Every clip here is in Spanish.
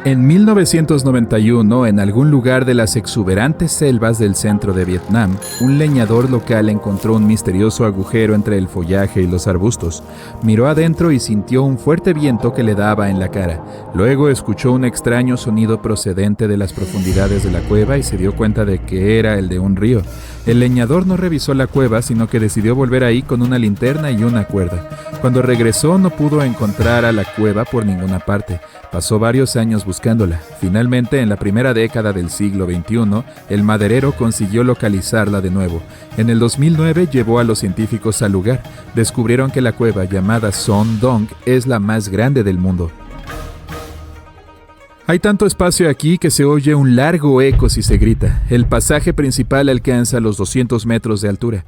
En 1991, en algún lugar de las exuberantes selvas del centro de Vietnam, un leñador local encontró un misterioso agujero entre el follaje y los arbustos. Miró adentro y sintió un fuerte viento que le daba en la cara. Luego escuchó un extraño sonido procedente de las profundidades de la cueva y se dio cuenta de que era el de un río. El leñador no revisó la cueva, sino que decidió volver ahí con una linterna y una cuerda. Cuando regresó, no pudo encontrar a la cueva por ninguna parte. Pasó varios años buscándola. Finalmente, en la primera década del siglo XXI, el maderero consiguió localizarla de nuevo. En el 2009 llevó a los científicos al lugar. Descubrieron que la cueva llamada Son Doong es la más grande del mundo. Hay tanto espacio aquí que se oye un largo eco si se grita. El pasaje principal alcanza los 200 metros de altura.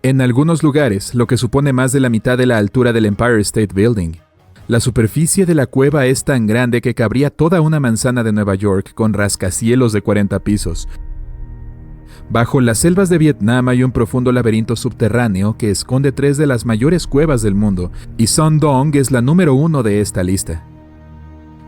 En algunos lugares, lo que supone más de la mitad de la altura del Empire State Building. La superficie de la cueva es tan grande que cabría toda una manzana de Nueva York con rascacielos de 40 pisos. Bajo las selvas de Vietnam hay un profundo laberinto subterráneo que esconde 3 de las mayores cuevas del mundo, y Son Doong es la número 1 de esta lista.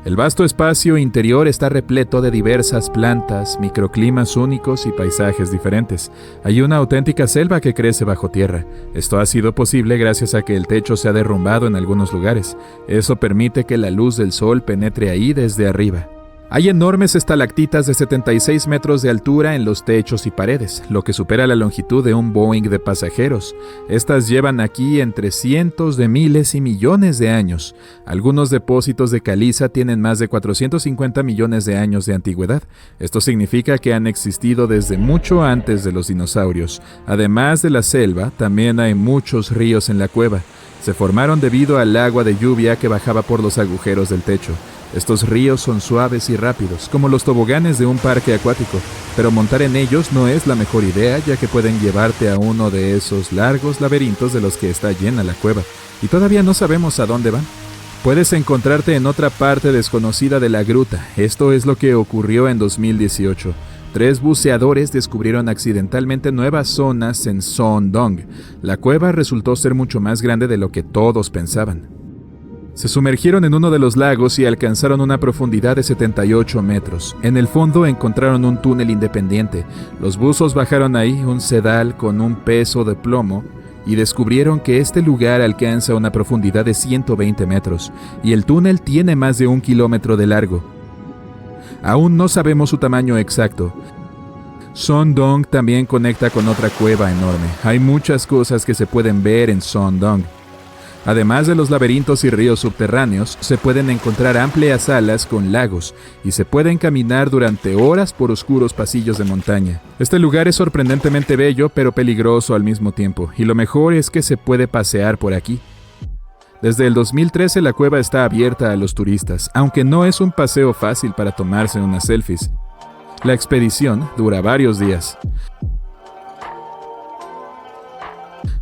El vasto espacio interior está repleto de diversas plantas, microclimas únicos y paisajes diferentes. Hay una auténtica selva que crece bajo tierra. Esto ha sido posible gracias a que el techo se ha derrumbado en algunos lugares. Eso permite que la luz del sol penetre ahí desde arriba. Hay enormes estalactitas de 76 metros de altura en los techos y paredes, lo que supera la longitud de un Boeing de pasajeros. Estas llevan aquí entre cientos de miles y millones de años. Algunos depósitos de caliza tienen más de 450 millones de años de antigüedad. Esto significa que han existido desde mucho antes de los dinosaurios. Además de la selva, también hay muchos ríos en la cueva. Se formaron debido al agua de lluvia que bajaba por los agujeros del techo. Estos ríos son suaves y rápidos, como los toboganes de un parque acuático, pero montar en ellos no es la mejor idea, ya que pueden llevarte a uno de esos largos laberintos de los que está llena la cueva, y todavía no sabemos a dónde van. Puedes encontrarte en otra parte desconocida de la gruta. Esto es lo que ocurrió en 2018. 3 buceadores descubrieron accidentalmente nuevas zonas en Son Doong. La cueva resultó ser mucho más grande de lo que todos pensaban. Se sumergieron en uno de los lagos y alcanzaron una profundidad de 78 metros. En el fondo encontraron un túnel independiente. Los buzos bajaron ahí un sedal con un peso de plomo y descubrieron que este lugar alcanza una profundidad de 120 metros y el túnel tiene más de 1 kilómetro de largo. Aún no sabemos su tamaño exacto. Son Doong también conecta con otra cueva enorme. Hay muchas cosas que se pueden ver en Son Doong. Además de los laberintos y ríos subterráneos, se pueden encontrar amplias salas con lagos y se pueden caminar durante horas por oscuros pasillos de montaña. Este lugar es sorprendentemente bello, pero peligroso al mismo tiempo, y lo mejor es que se puede pasear por aquí. Desde el 2013 la cueva está abierta a los turistas, aunque no es un paseo fácil para tomarse unas selfies. La expedición dura varios días.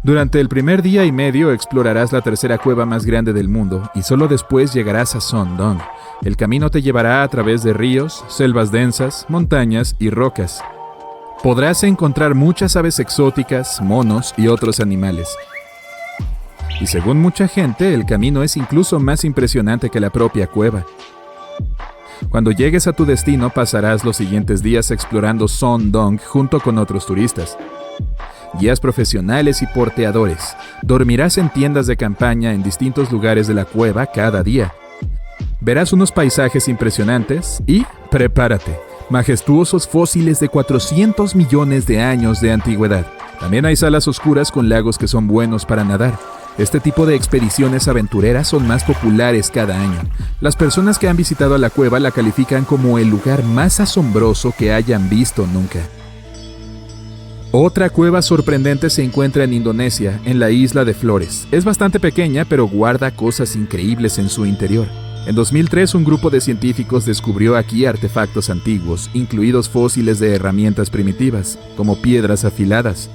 Durante el primer día y medio explorarás la tercera cueva más grande del mundo y solo después llegarás a Son Doong. El camino te llevará a través de ríos, selvas densas, montañas y rocas. Podrás encontrar muchas aves exóticas, monos y otros animales. Y según mucha gente, el camino es incluso más impresionante que la propia cueva. Cuando llegues a tu destino, pasarás los siguientes días explorando Son Doong junto con otros turistas, guías profesionales y porteadores. Dormirás en tiendas de campaña en distintos lugares de la cueva cada día. Verás unos paisajes impresionantes y, prepárate, majestuosos fósiles de 400 millones de años de antigüedad. También hay salas oscuras con lagos que son buenos para nadar. Este tipo de expediciones aventureras son más populares cada año. Las personas que han visitado la cueva la califican como el lugar más asombroso que hayan visto nunca. Otra cueva sorprendente se encuentra en Indonesia, en la isla de Flores. Es bastante pequeña, pero guarda cosas increíbles en su interior. En 2003, un grupo de científicos descubrió aquí artefactos antiguos, incluidos fósiles de herramientas primitivas, como piedras afiladas.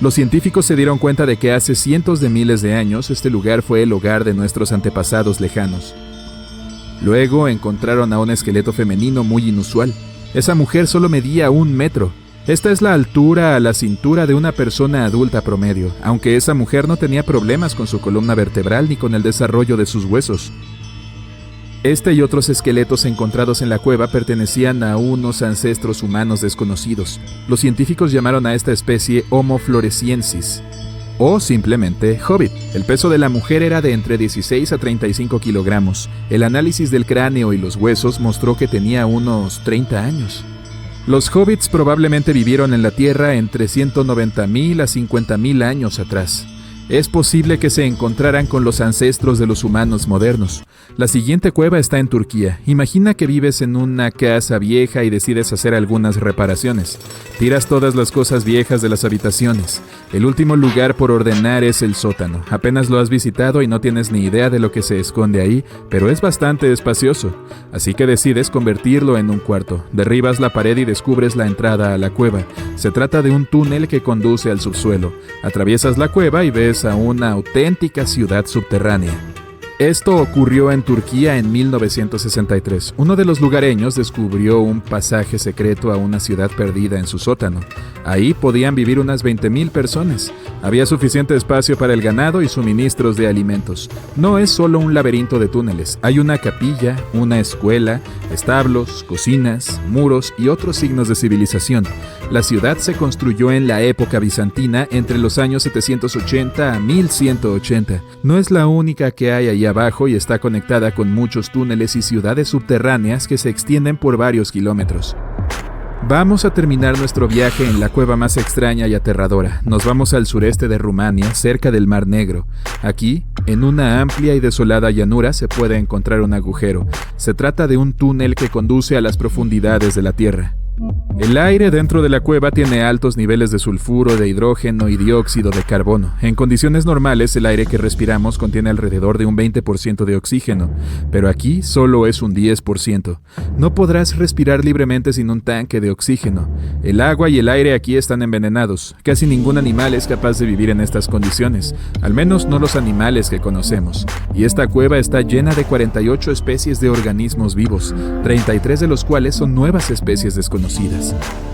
Los científicos se dieron cuenta de que hace cientos de miles de años este lugar fue el hogar de nuestros antepasados lejanos. Luego encontraron a un esqueleto femenino muy inusual. Esa mujer solo medía 1 metro. Esta es la altura a la cintura de una persona adulta promedio, aunque esa mujer no tenía problemas con su columna vertebral ni con el desarrollo de sus huesos. Este y otros esqueletos encontrados en la cueva pertenecían a unos ancestros humanos desconocidos. Los científicos llamaron a esta especie Homo floresiensis, o simplemente Hobbit. El peso de la mujer era de entre 16 a 35 kilogramos. El análisis del cráneo y los huesos mostró que tenía unos 30 años. Los hobbits probablemente vivieron en la Tierra entre 190.000 a 50.000 años atrás. Es posible que se encontraran con los ancestros de los humanos modernos. La siguiente cueva está en Turquía. Imagina que vives en una casa vieja y decides hacer algunas reparaciones. Tiras todas las cosas viejas de las habitaciones. El último lugar por ordenar es el sótano. Apenas lo has visitado y no tienes ni idea de lo que se esconde ahí, pero es bastante espacioso. Así que decides convertirlo en un cuarto. Derribas la pared y descubres la entrada a la cueva. Se trata de un túnel que conduce al subsuelo. Atraviesas la cueva y ves a una auténtica ciudad subterránea. Esto ocurrió en Turquía en 1963. Uno de los lugareños descubrió un pasaje secreto a una ciudad perdida en su sótano. Ahí podían vivir unas 20.000 personas. Había suficiente espacio para el ganado y suministros de alimentos. No es solo un laberinto de túneles. Hay una capilla, una escuela, establos, cocinas, muros y otros signos de civilización. La ciudad se construyó en la época bizantina entre los años 780 a 1180. No es la única que hay allá abajo y está conectada con muchos túneles y ciudades subterráneas que se extienden por varios kilómetros. Vamos a terminar nuestro viaje en la cueva más extraña y aterradora. Nos vamos al sureste de Rumania, cerca del Mar Negro. Aquí, en una amplia y desolada llanura, se puede encontrar un agujero. Se trata de un túnel que conduce a las profundidades de la Tierra. El aire dentro de la cueva tiene altos niveles de sulfuro, de hidrógeno y dióxido de carbono. En condiciones normales, el aire que respiramos contiene alrededor de un 20% de oxígeno, pero aquí solo es un 10%. No podrás respirar libremente sin un tanque de oxígeno. El agua y el aire aquí están envenenados. Casi ningún animal es capaz de vivir en estas condiciones, al menos no los animales que conocemos. Y esta cueva está llena de 48 especies de organismos vivos, 33 de los cuales son nuevas especies desconocidas.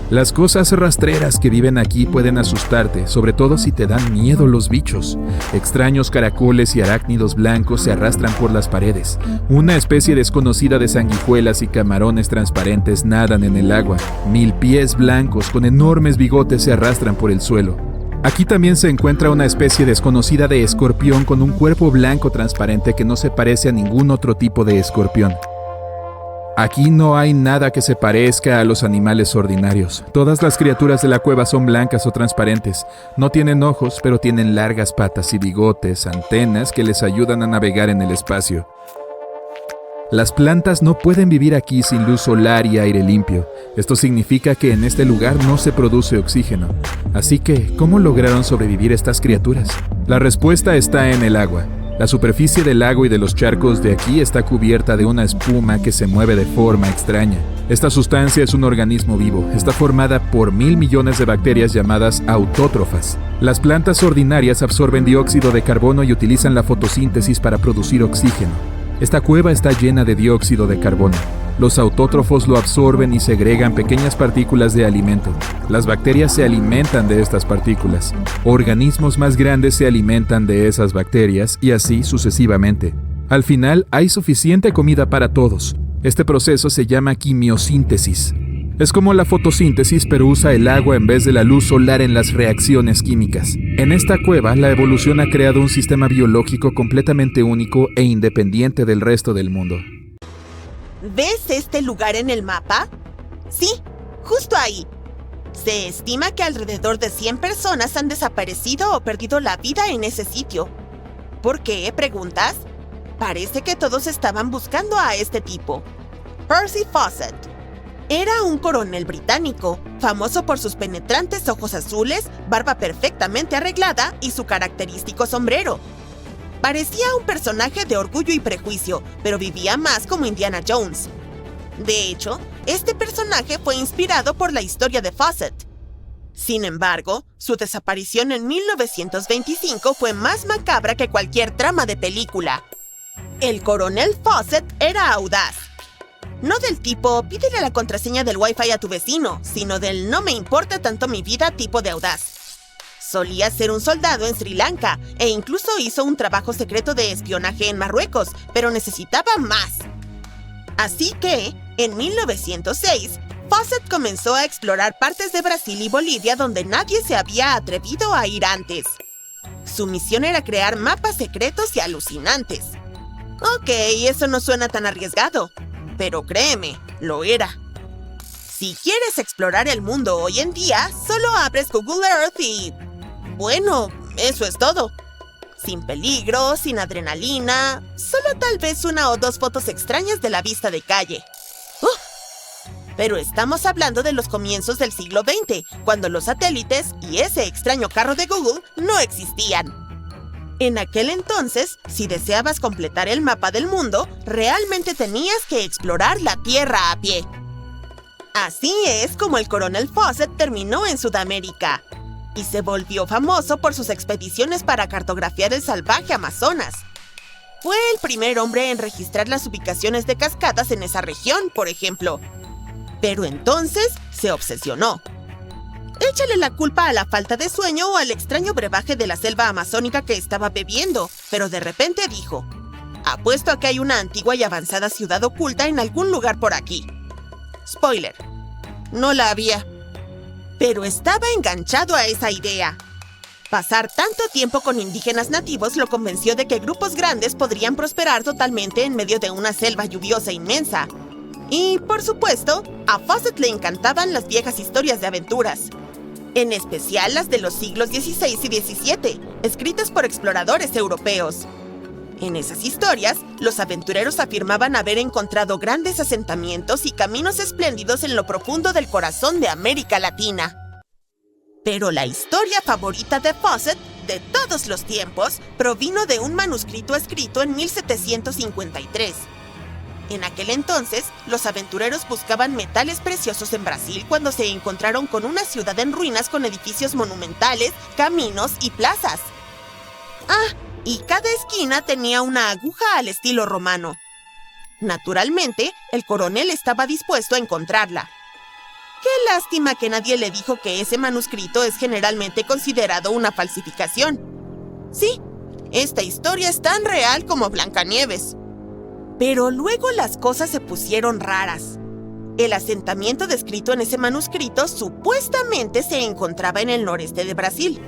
Las cosas rastreras que viven aquí pueden asustarte, sobre todo si te dan miedo los bichos. Extraños caracoles y arácnidos blancos se arrastran por las paredes. Una especie desconocida de sanguijuelas y camarones transparentes nadan en el agua. 1000 pies blancos con enormes bigotes se arrastran por el suelo. Aquí también se encuentra una especie desconocida de escorpión con un cuerpo blanco transparente que no se parece a ningún otro tipo de escorpión. Aquí no hay nada que se parezca a los animales ordinarios. Todas las criaturas de la cueva son blancas o transparentes. No tienen ojos, pero tienen largas patas y bigotes, antenas que les ayudan a navegar en el espacio. Las plantas no pueden vivir aquí sin luz solar y aire limpio. Esto significa que en este lugar no se produce oxígeno. Así que, ¿cómo lograron sobrevivir estas criaturas? La respuesta está en el agua. La superficie del lago y de los charcos de aquí está cubierta de una espuma que se mueve de forma extraña. Esta sustancia es un organismo vivo. Está formada por 1.000 millones de bacterias llamadas autótrofas. Las plantas ordinarias absorben dióxido de carbono y utilizan la fotosíntesis para producir oxígeno. Esta cueva está llena de dióxido de carbono. Los autótrofos lo absorben y segregan pequeñas partículas de alimento. Las bacterias se alimentan de estas partículas. Organismos más grandes se alimentan de esas bacterias y así sucesivamente. Al final, hay suficiente comida para todos. Este proceso se llama quimiosíntesis. Es como la fotosíntesis, pero usa el agua en vez de la luz solar en las reacciones químicas. En esta cueva, la evolución ha creado un sistema biológico completamente único e independiente del resto del mundo. ¿Ves este lugar en el mapa? Sí, justo ahí. Se estima que alrededor de 100 personas han desaparecido o perdido la vida en ese sitio. ¿Por qué? ¿Preguntas? Parece que todos estaban buscando a este tipo. Percy Fawcett. Era un coronel británico, famoso por sus penetrantes ojos azules, barba perfectamente arreglada y su característico sombrero. Parecía un personaje de Orgullo y Prejuicio, pero vivía más como Indiana Jones. De hecho, este personaje fue inspirado por la historia de Fawcett. Sin embargo, su desaparición en 1925 fue más macabra que cualquier trama de película. El coronel Fawcett era audaz. No del tipo, pídele la contraseña del Wi-Fi a tu vecino, sino del no me importa tanto mi vida tipo de audaz. Solía ser un soldado en Sri Lanka e incluso hizo un trabajo secreto de espionaje en Marruecos, pero necesitaba más. Así que, en 1906, Fawcett comenzó a explorar partes de Brasil y Bolivia donde nadie se había atrevido a ir antes. Su misión era crear mapas secretos y alucinantes. Ok, eso no suena tan arriesgado, pero créeme, lo era. Si quieres explorar el mundo hoy en día, solo abres Google Earth y... bueno, eso es todo. Sin peligro, sin adrenalina, solo tal vez una o dos fotos extrañas de la vista de calle. Pero estamos hablando de los comienzos del siglo XX, cuando los satélites y ese extraño carro de Google no existían. En aquel entonces, si deseabas completar el mapa del mundo, realmente tenías que explorar la Tierra a pie. Así es como el coronel Fawcett terminó en Sudamérica y se volvió famoso por sus expediciones para cartografiar el salvaje Amazonas. Fue el primer hombre en registrar las ubicaciones de cascadas en esa región, por ejemplo. Pero entonces se obsesionó. Échale la culpa a la falta de sueño o al extraño brebaje de la selva amazónica que estaba bebiendo, pero de repente dijo: apuesto a que hay una antigua y avanzada ciudad oculta en algún lugar por aquí. Spoiler: no la había. Pero estaba enganchado a esa idea. Pasar tanto tiempo con indígenas nativos lo convenció de que grupos grandes podrían prosperar totalmente en medio de una selva lluviosa inmensa. Y, por supuesto, a Fawcett le encantaban las viejas historias de aventuras, en especial las de los siglos XVI y XVII, escritas por exploradores europeos. En esas historias, los aventureros afirmaban haber encontrado grandes asentamientos y caminos espléndidos en lo profundo del corazón de América Latina. Pero la historia favorita de Fawcett, de todos los tiempos, provino de un manuscrito escrito en 1753. En aquel entonces, los aventureros buscaban metales preciosos en Brasil cuando se encontraron con una ciudad en ruinas con edificios monumentales, caminos y plazas. Y cada esquina tenía una aguja al estilo romano. Naturalmente, el coronel estaba dispuesto a encontrarla. Qué lástima que nadie le dijo que ese manuscrito es generalmente considerado una falsificación. Sí, esta historia es tan real como Blancanieves. Pero luego las cosas se pusieron raras. El asentamiento descrito en ese manuscrito supuestamente se encontraba en el noreste de Brasil.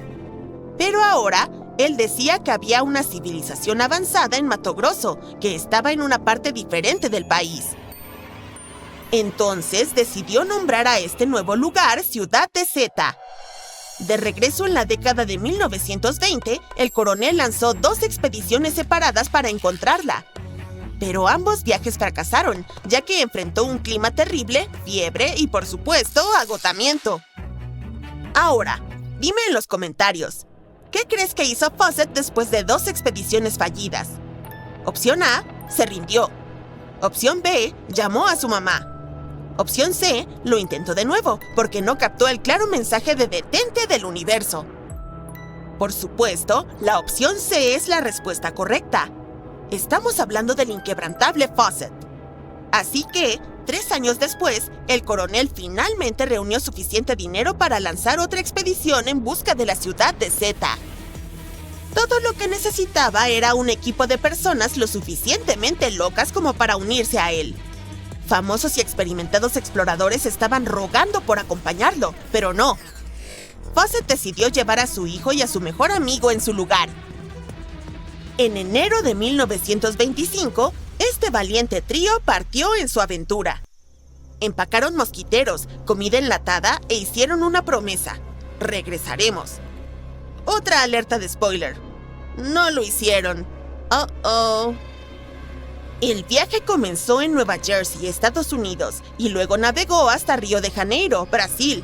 Pero ahora, él decía que había una civilización avanzada en Mato Grosso, que estaba en una parte diferente del país. Entonces decidió nombrar a este nuevo lugar Ciudad de Zeta. De regreso en la década de 1920, el coronel lanzó 2 expediciones separadas para encontrarla. Pero ambos viajes fracasaron, ya que enfrentó un clima terrible, fiebre y, por supuesto, agotamiento. Ahora, dime en los comentarios, ¿qué crees que hizo Fawcett después de 2 expediciones fallidas? Opción A, se rindió. Opción B, llamó a su mamá. Opción C, lo intentó de nuevo, porque no captó el claro mensaje de detente del universo. Por supuesto, la opción C es la respuesta correcta. Estamos hablando del inquebrantable Fawcett. Así que, 3 años después, el coronel finalmente reunió suficiente dinero para lanzar otra expedición en busca de la ciudad de Zeta. Todo lo que necesitaba era un equipo de personas lo suficientemente locas como para unirse a él. Famosos y experimentados exploradores estaban rogando por acompañarlo, pero no. Fawcett decidió llevar a su hijo y a su mejor amigo en su lugar. En enero de 1925, este valiente trío partió en su aventura. Empacaron mosquiteros, comida enlatada e hicieron una promesa: regresaremos. Otra alerta de spoiler: no lo hicieron. El viaje comenzó en Nueva Jersey, Estados Unidos, y luego navegó hasta Río de Janeiro, Brasil.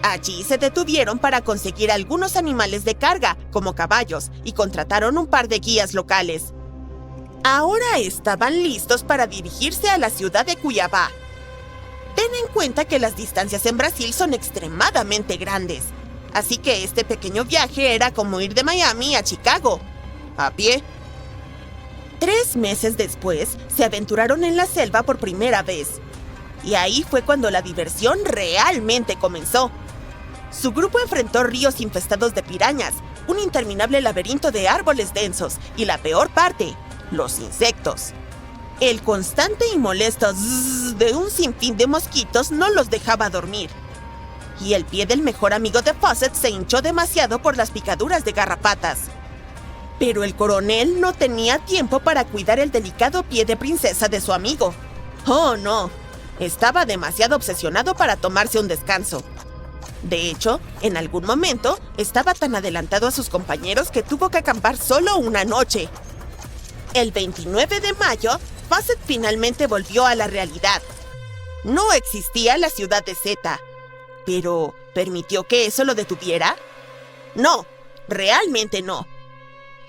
Allí se detuvieron para conseguir algunos animales de carga, como caballos, y contrataron un par de guías locales. Ahora estaban listos para dirigirse a la ciudad de Cuiabá. Ten en cuenta que las distancias en Brasil son extremadamente grandes, así que este pequeño viaje era como ir de Miami a Chicago, a pie. 3 meses después, se aventuraron en la selva por primera vez. Y ahí fue cuando la diversión realmente comenzó. Su grupo enfrentó ríos infestados de pirañas, un interminable laberinto de árboles densos y la peor parte, los insectos. El constante y molesto zzzz de un sinfín de mosquitos no los dejaba dormir. Y el pie del mejor amigo de Fawcett se hinchó demasiado por las picaduras de garrapatas. Pero el coronel no tenía tiempo para cuidar el delicado pie de princesa de su amigo. ¡Oh, no! Estaba demasiado obsesionado para tomarse un descanso. De hecho, en algún momento, estaba tan adelantado a sus compañeros que tuvo que acampar solo una noche. El 29 de mayo, Fawcett finalmente volvió a la realidad. No existía la ciudad de Zeta. ¿Pero permitió que eso lo detuviera? No, realmente no.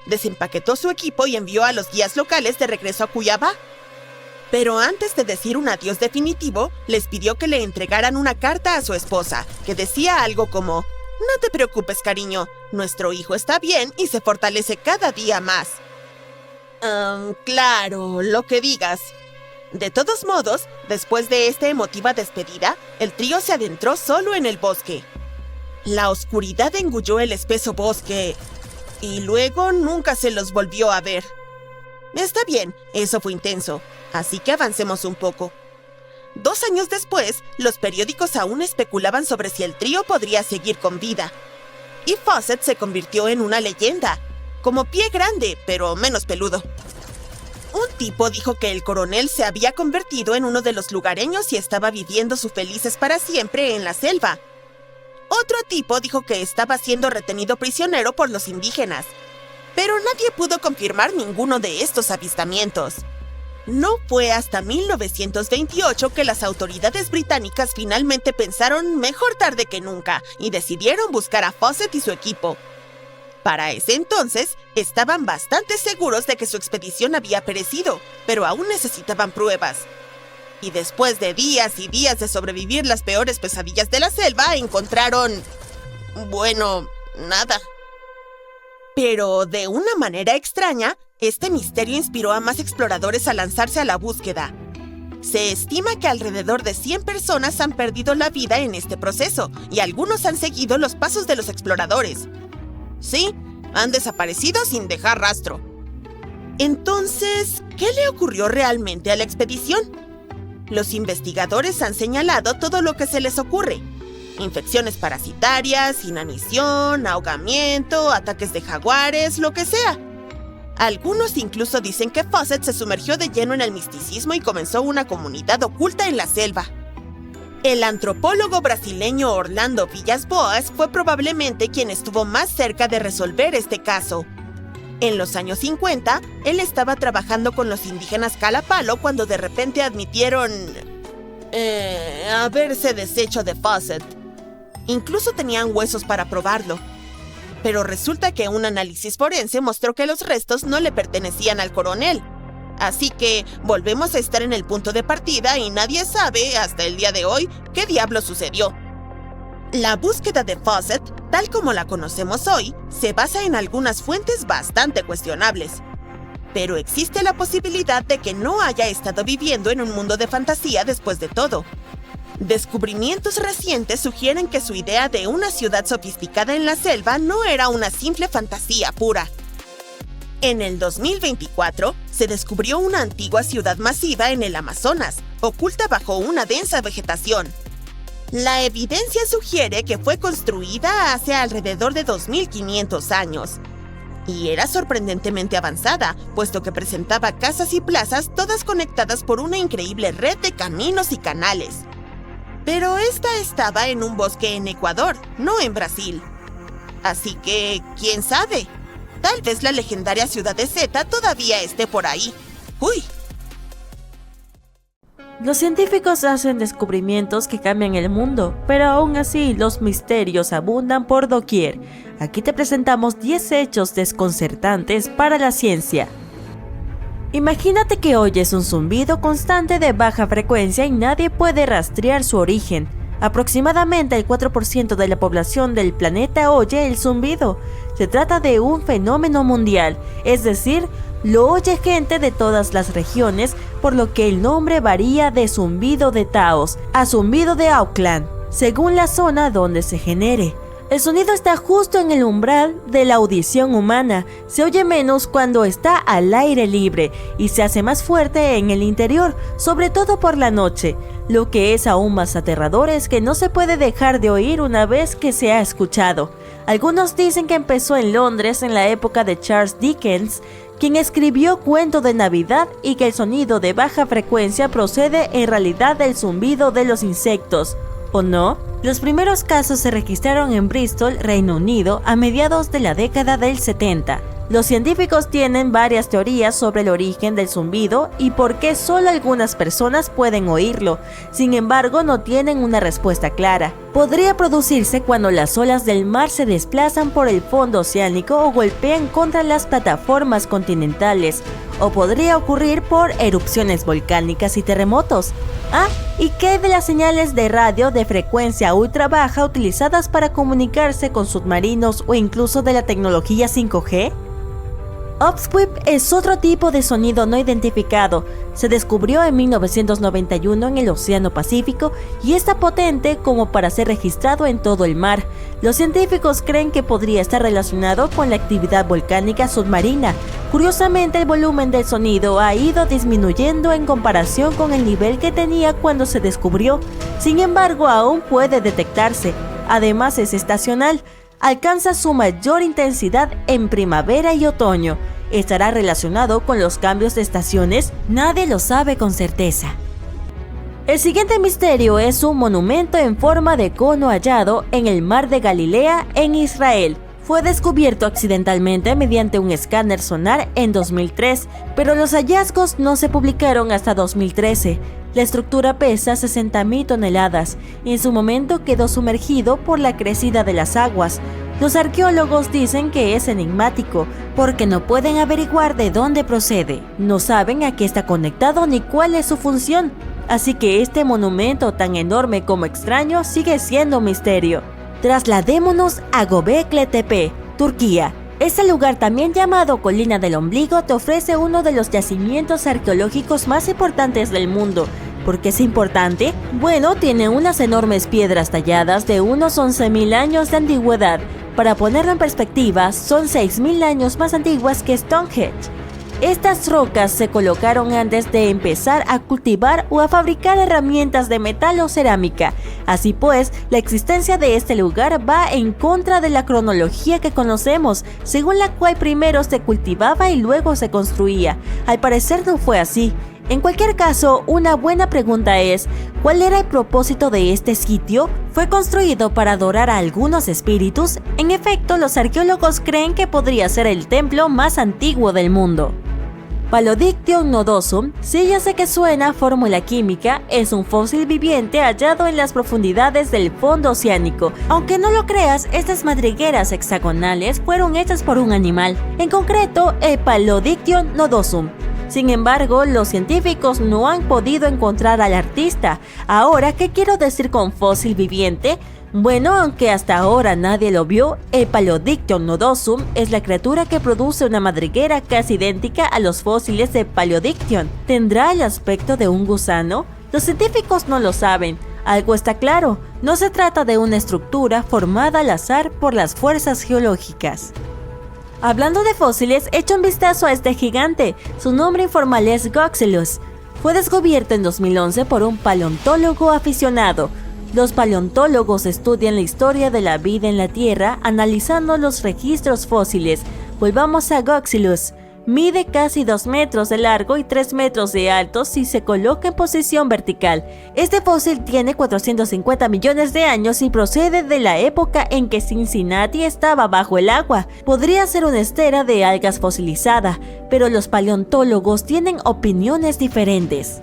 Desempaquetó su equipo y envió a los guías locales de regreso a Cuiabá. Pero antes de decir un adiós definitivo, les pidió que le entregaran una carta a su esposa, que decía algo como: «No te preocupes, cariño, nuestro hijo está bien y se fortalece cada día más». Claro, lo que digas. De todos modos, después de esta emotiva despedida, el trío se adentró solo en el bosque. La oscuridad engulló el espeso bosque, y luego nunca se los volvió a ver. Está bien, eso fue intenso, así que avancemos un poco. 2 años después, los periódicos aún especulaban sobre si el trío podría seguir con vida. Y Fawcett se convirtió en una leyenda, como Pie Grande, pero menos peludo. Un tipo dijo que el coronel se había convertido en uno de los lugareños y estaba viviendo sus felices para siempre en la selva. Otro tipo dijo que estaba siendo retenido prisionero por los indígenas, pero nadie pudo confirmar ninguno de estos avistamientos. No fue hasta 1928 que las autoridades británicas finalmente pensaron mejor tarde que nunca y decidieron buscar a Fawcett y su equipo. Para ese entonces, estaban bastante seguros de que su expedición había perecido, pero aún necesitaban pruebas. Y después de días y días de sobrevivir las peores pesadillas de la selva, encontraron... bueno, nada. Pero de una manera extraña, este misterio inspiró a más exploradores a lanzarse a la búsqueda. Se estima que alrededor de 100 personas han perdido la vida en este proceso, y algunos han seguido los pasos de los exploradores. Sí, han desaparecido sin dejar rastro. Entonces, ¿qué le ocurrió realmente a la expedición? Los investigadores han señalado todo lo que se les ocurre: infecciones parasitarias, inanición, ahogamiento, ataques de jaguares, lo que sea. Algunos incluso dicen que Fawcett se sumergió de lleno en el misticismo y comenzó una comunidad oculta en la selva. El antropólogo brasileño Orlando Villas Boas fue probablemente quien estuvo más cerca de resolver este caso. En los años 50, él estaba trabajando con los indígenas Calapalo cuando de repente admitieron... haberse deshecho de Fawcett. Incluso tenían huesos para probarlo. Pero resulta que un análisis forense mostró que los restos no le pertenecían al coronel. Así que volvemos a estar en el punto de partida y nadie sabe, hasta el día de hoy, qué diablo sucedió. La búsqueda de Fawcett, tal como la conocemos hoy, se basa en algunas fuentes bastante cuestionables. Pero existe la posibilidad de que no haya estado viviendo en un mundo de fantasía después de todo. Descubrimientos recientes sugieren que su idea de una ciudad sofisticada en la selva no era una simple fantasía pura. En el 2024, se descubrió una antigua ciudad masiva en el Amazonas, oculta bajo una densa vegetación. La evidencia sugiere que fue construida hace alrededor de 2500 años. Y era sorprendentemente avanzada, puesto que presentaba casas y plazas todas conectadas por una increíble red de caminos y canales. Pero esta estaba en un bosque en Ecuador, no en Brasil. Así que, ¿quién sabe? Tal vez la legendaria ciudad de Zeta todavía esté por ahí. ¡Uy! Los científicos hacen descubrimientos que cambian el mundo, pero aún así los misterios abundan por doquier. Aquí te presentamos 10 hechos desconcertantes para la ciencia. Imagínate que oyes un zumbido constante de baja frecuencia y nadie puede rastrear su origen. Aproximadamente el 4% de la población del planeta oye el zumbido. Se trata de un fenómeno mundial, es decir, lo oye gente de todas las regiones, por lo que el nombre varía de zumbido de Taos a zumbido de Auckland, según la zona donde se genere. El sonido está justo en el umbral de la audición humana, se oye menos cuando está al aire libre y se hace más fuerte en el interior, sobre todo por la noche. Lo que es aún más aterrador es que no se puede dejar de oír una vez que se ha escuchado. Algunos dicen que empezó en Londres en la época de Charles Dickens, quien escribió Cuento de Navidad, y que el sonido de baja frecuencia procede en realidad del zumbido de los insectos, ¿o no? Los primeros casos se registraron en Bristol, Reino Unido, a mediados de la década del 70. Los científicos tienen varias teorías sobre el origen del zumbido y por qué solo algunas personas pueden oírlo. Sin embargo, no tienen una respuesta clara. Podría producirse cuando las olas del mar se desplazan por el fondo oceánico o golpean contra las plataformas continentales, o podría ocurrir por erupciones volcánicas y terremotos. ¿Y qué de las señales de radio de frecuencia ultra baja utilizadas para comunicarse con submarinos o incluso de la tecnología 5G? Upsweep es otro tipo de sonido no identificado. Se descubrió en 1991 en el Océano Pacífico y está potente como para ser registrado en todo el mar. Los científicos creen que podría estar relacionado con la actividad volcánica submarina. Curiosamente, el volumen del sonido ha ido disminuyendo en comparación con el nivel que tenía cuando se descubrió. Sin embargo, aún puede detectarse. Además, es estacional. Alcanza su mayor intensidad en primavera y otoño. ¿Estará relacionado con los cambios de estaciones? Nadie lo sabe con certeza. El siguiente misterio es un monumento en forma de cono hallado en el mar de Galilea, en Israel. Fue descubierto accidentalmente mediante un escáner sonar en 2003, pero los hallazgos no se publicaron hasta 2013. La estructura pesa 60.000 toneladas y en su momento quedó sumergido por la crecida de las aguas. Los arqueólogos dicen que es enigmático porque no pueden averiguar de dónde procede, no saben a qué está conectado ni cuál es su función. Así que este monumento tan enorme como extraño sigue siendo un misterio. Trasladémonos a Göbekli Tepe, Turquía. Este lugar, también llamado Colina del Ombligo, te ofrece uno de los yacimientos arqueológicos más importantes del mundo. ¿Por qué es importante? Bueno, tiene unas enormes piedras talladas de unos 11.000 años de antigüedad. Para ponerlo en perspectiva, son 6.000 años más antiguas que Stonehenge. Estas rocas se colocaron antes de empezar a cultivar o a fabricar herramientas de metal o cerámica. Así pues, la existencia de este lugar va en contra de la cronología que conocemos, según la cual primero se cultivaba y luego se construía. Al parecer no fue así. En cualquier caso, una buena pregunta es, ¿cuál era el propósito de este sitio? ¿Fue construido para adorar a algunos espíritus? En efecto, los arqueólogos creen que podría ser el templo más antiguo del mundo. Palodiction nodosum, sí, ya sé que suena a fórmula química, es un fósil viviente hallado en las profundidades del fondo oceánico. Aunque no lo creas, estas madrigueras hexagonales fueron hechas por un animal, en concreto el Palodiction nodosum. Sin embargo, los científicos no han podido encontrar al artista. Ahora, ¿qué quiero decir con fósil viviente? Bueno, aunque hasta ahora nadie lo vio, el Palodiction nodosum es la criatura que produce una madriguera casi idéntica a los fósiles de Palodiction. ¿Tendrá el aspecto de un gusano? Los científicos no lo saben. Algo está claro, no se trata de una estructura formada al azar por las fuerzas geológicas. Hablando de fósiles, echa un vistazo a este gigante. Su nombre informal es Goxelus. Fue descubierto en 2011 por un paleontólogo aficionado. Los paleontólogos estudian la historia de la vida en la Tierra analizando los registros fósiles. Volvamos a Goxelus. Mide casi 2 metros de largo y 3 metros de alto si se coloca en posición vertical. Este fósil tiene 450 millones de años y procede de la época en que Cincinnati estaba bajo el agua. Podría ser una estera de algas fosilizada, pero los paleontólogos tienen opiniones diferentes.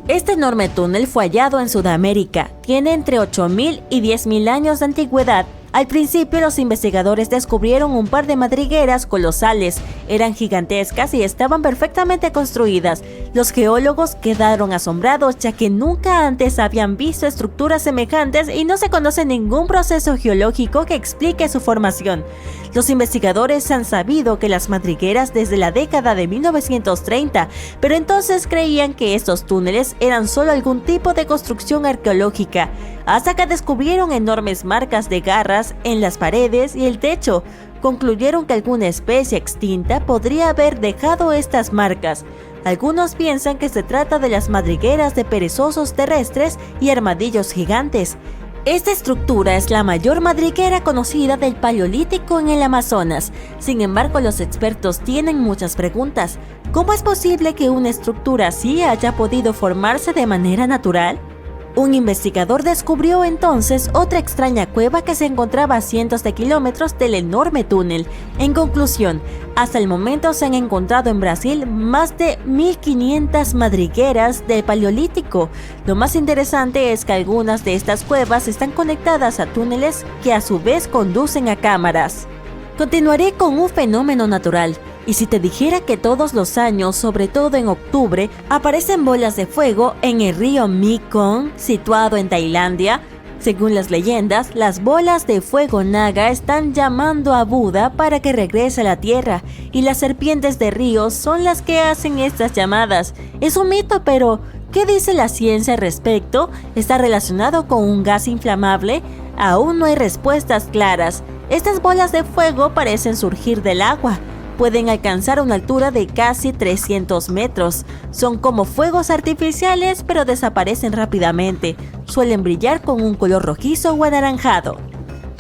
Este enorme túnel fue hallado en Sudamérica. Tiene entre 8.000 y 10.000 años de antigüedad. Al principio, los investigadores descubrieron un par de madrigueras colosales Eran gigantescas y estaban perfectamente construidas. Los geólogos quedaron asombrados ya que nunca antes habían visto estructuras semejantes y no se conoce ningún proceso geológico que explique su formación. Los investigadores han sabido que las madrigueras desde la década de 1930, pero entonces creían que estos túneles eran solo algún tipo de construcción arqueológica, hasta que descubrieron enormes marcas de garras en las paredes y el techo. Concluyeron que alguna especie extinta podría haber dejado estas marcas. Algunos piensan que se trata de las madrigueras de perezosos terrestres y armadillos gigantes. Esta estructura es la mayor madriguera conocida del Paleolítico en el Amazonas. Sin embargo, los expertos tienen muchas preguntas. ¿Cómo es posible que una estructura así haya podido formarse de manera natural? Un investigador descubrió entonces otra extraña cueva que se encontraba a cientos de kilómetros del enorme túnel. En conclusión, hasta el momento se han encontrado en Brasil más de 1500 madrigueras del Paleolítico. Lo más interesante es que algunas de estas cuevas están conectadas a túneles que a su vez conducen a cámaras. Continuaré con un fenómeno natural. Y si te dijera que todos los años, sobre todo en octubre, aparecen bolas de fuego en el río Mekong, situado en Tailandia. Según las leyendas, las bolas de fuego Naga están llamando a Buda para que regrese a la tierra, y las serpientes de río son las que hacen estas llamadas. Es un mito, pero ¿qué dice la ciencia al respecto? ¿Está relacionado con un gas inflamable? Aún no hay respuestas claras. Estas bolas de fuego parecen surgir del agua. Pueden alcanzar una altura de casi 300 metros. Son como fuegos artificiales, pero desaparecen rápidamente. Suelen brillar con un color rojizo o anaranjado.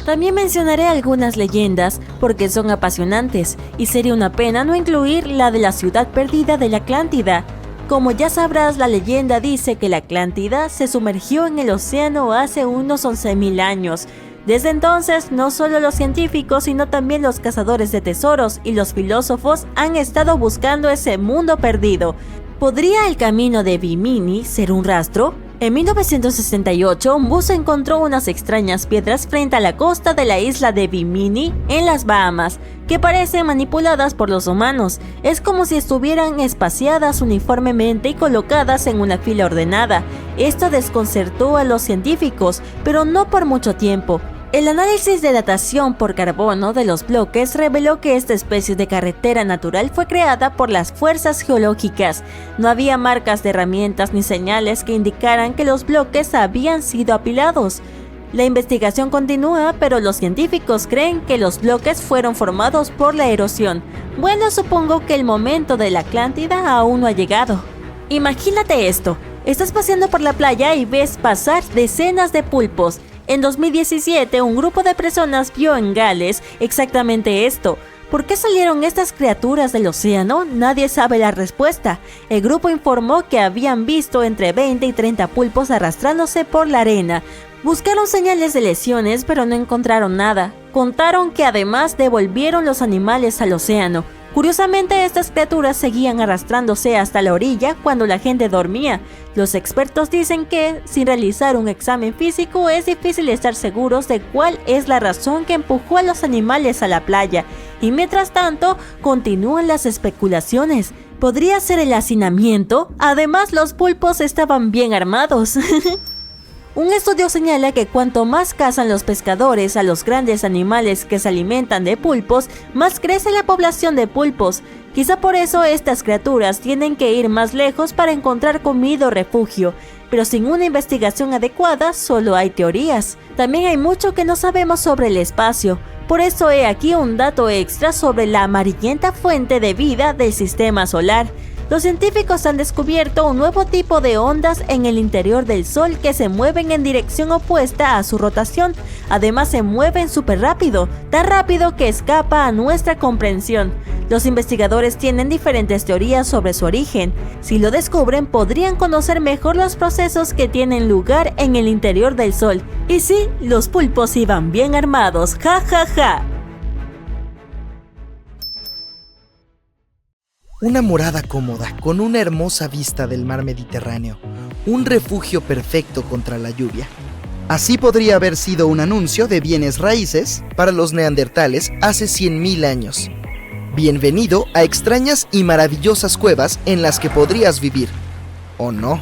También mencionaré algunas leyendas porque son apasionantes, y sería una pena no incluir la de la ciudad perdida de la Atlántida. Como ya sabrás, la leyenda dice que la Atlántida se sumergió en el océano hace unos 11.000 años. Desde entonces, no solo los científicos, sino también los cazadores de tesoros y los filósofos han estado buscando ese mundo perdido. ¿Podría el camino de Bimini ser un rastro? En 1968, un buzo encontró unas extrañas piedras frente a la costa de la isla de Bimini, en las Bahamas, que parecen manipuladas por los humanos. Es como si estuvieran espaciadas uniformemente y colocadas en una fila ordenada. Esto desconcertó a los científicos, pero no por mucho tiempo. El análisis de datación por carbono de los bloques reveló que esta especie de carretera natural fue creada por las fuerzas geológicas. No había marcas de herramientas ni señales que indicaran que los bloques habían sido apilados. La investigación continúa, pero los científicos creen que los bloques fueron formados por la erosión. Bueno, supongo que el momento de la Atlántida aún no ha llegado. Imagínate esto, estás paseando por la playa y ves pasar decenas de pulpos. En 2017, un grupo de personas vio en Gales exactamente esto. ¿Por qué salieron estas criaturas del océano? Nadie sabe la respuesta. El grupo informó que habían visto entre 20 y 30 pulpos arrastrándose por la arena. Buscaron señales de lesiones, pero no encontraron nada. Contaron que además devolvieron los animales al océano. Curiosamente, estas criaturas seguían arrastrándose hasta la orilla cuando la gente dormía. Los expertos dicen que, sin realizar un examen físico, es difícil estar seguros de cuál es la razón que empujó a los animales a la playa. Y mientras tanto, continúan las especulaciones. ¿Podría ser el hacinamiento? Además, los pulpos estaban bien armados. Un estudio señala que cuanto más cazan los pescadores a los grandes animales que se alimentan de pulpos, más crece la población de pulpos. Quizá por eso estas criaturas tienen que ir más lejos para encontrar comida o refugio, pero sin una investigación adecuada solo hay teorías. También hay mucho que no sabemos sobre el espacio. Por eso he aquí un dato extra sobre la amarillenta fuente de vida del sistema solar. Los científicos han descubierto un nuevo tipo de ondas en el interior del Sol que se mueven en dirección opuesta a su rotación. Además, se mueven súper rápido, tan rápido que escapa a nuestra comprensión. Los investigadores tienen diferentes teorías sobre su origen. Si lo descubren, podrían conocer mejor los procesos que tienen lugar en el interior del Sol. Y sí, los pulpos iban bien armados, ja ja ja. Una morada cómoda, con una hermosa vista del mar Mediterráneo. Un refugio perfecto contra la lluvia. Así podría haber sido un anuncio de bienes raíces para los neandertales hace 100.000 años. Bienvenido a extrañas y maravillosas cuevas en las que podrías vivir. ¿O no?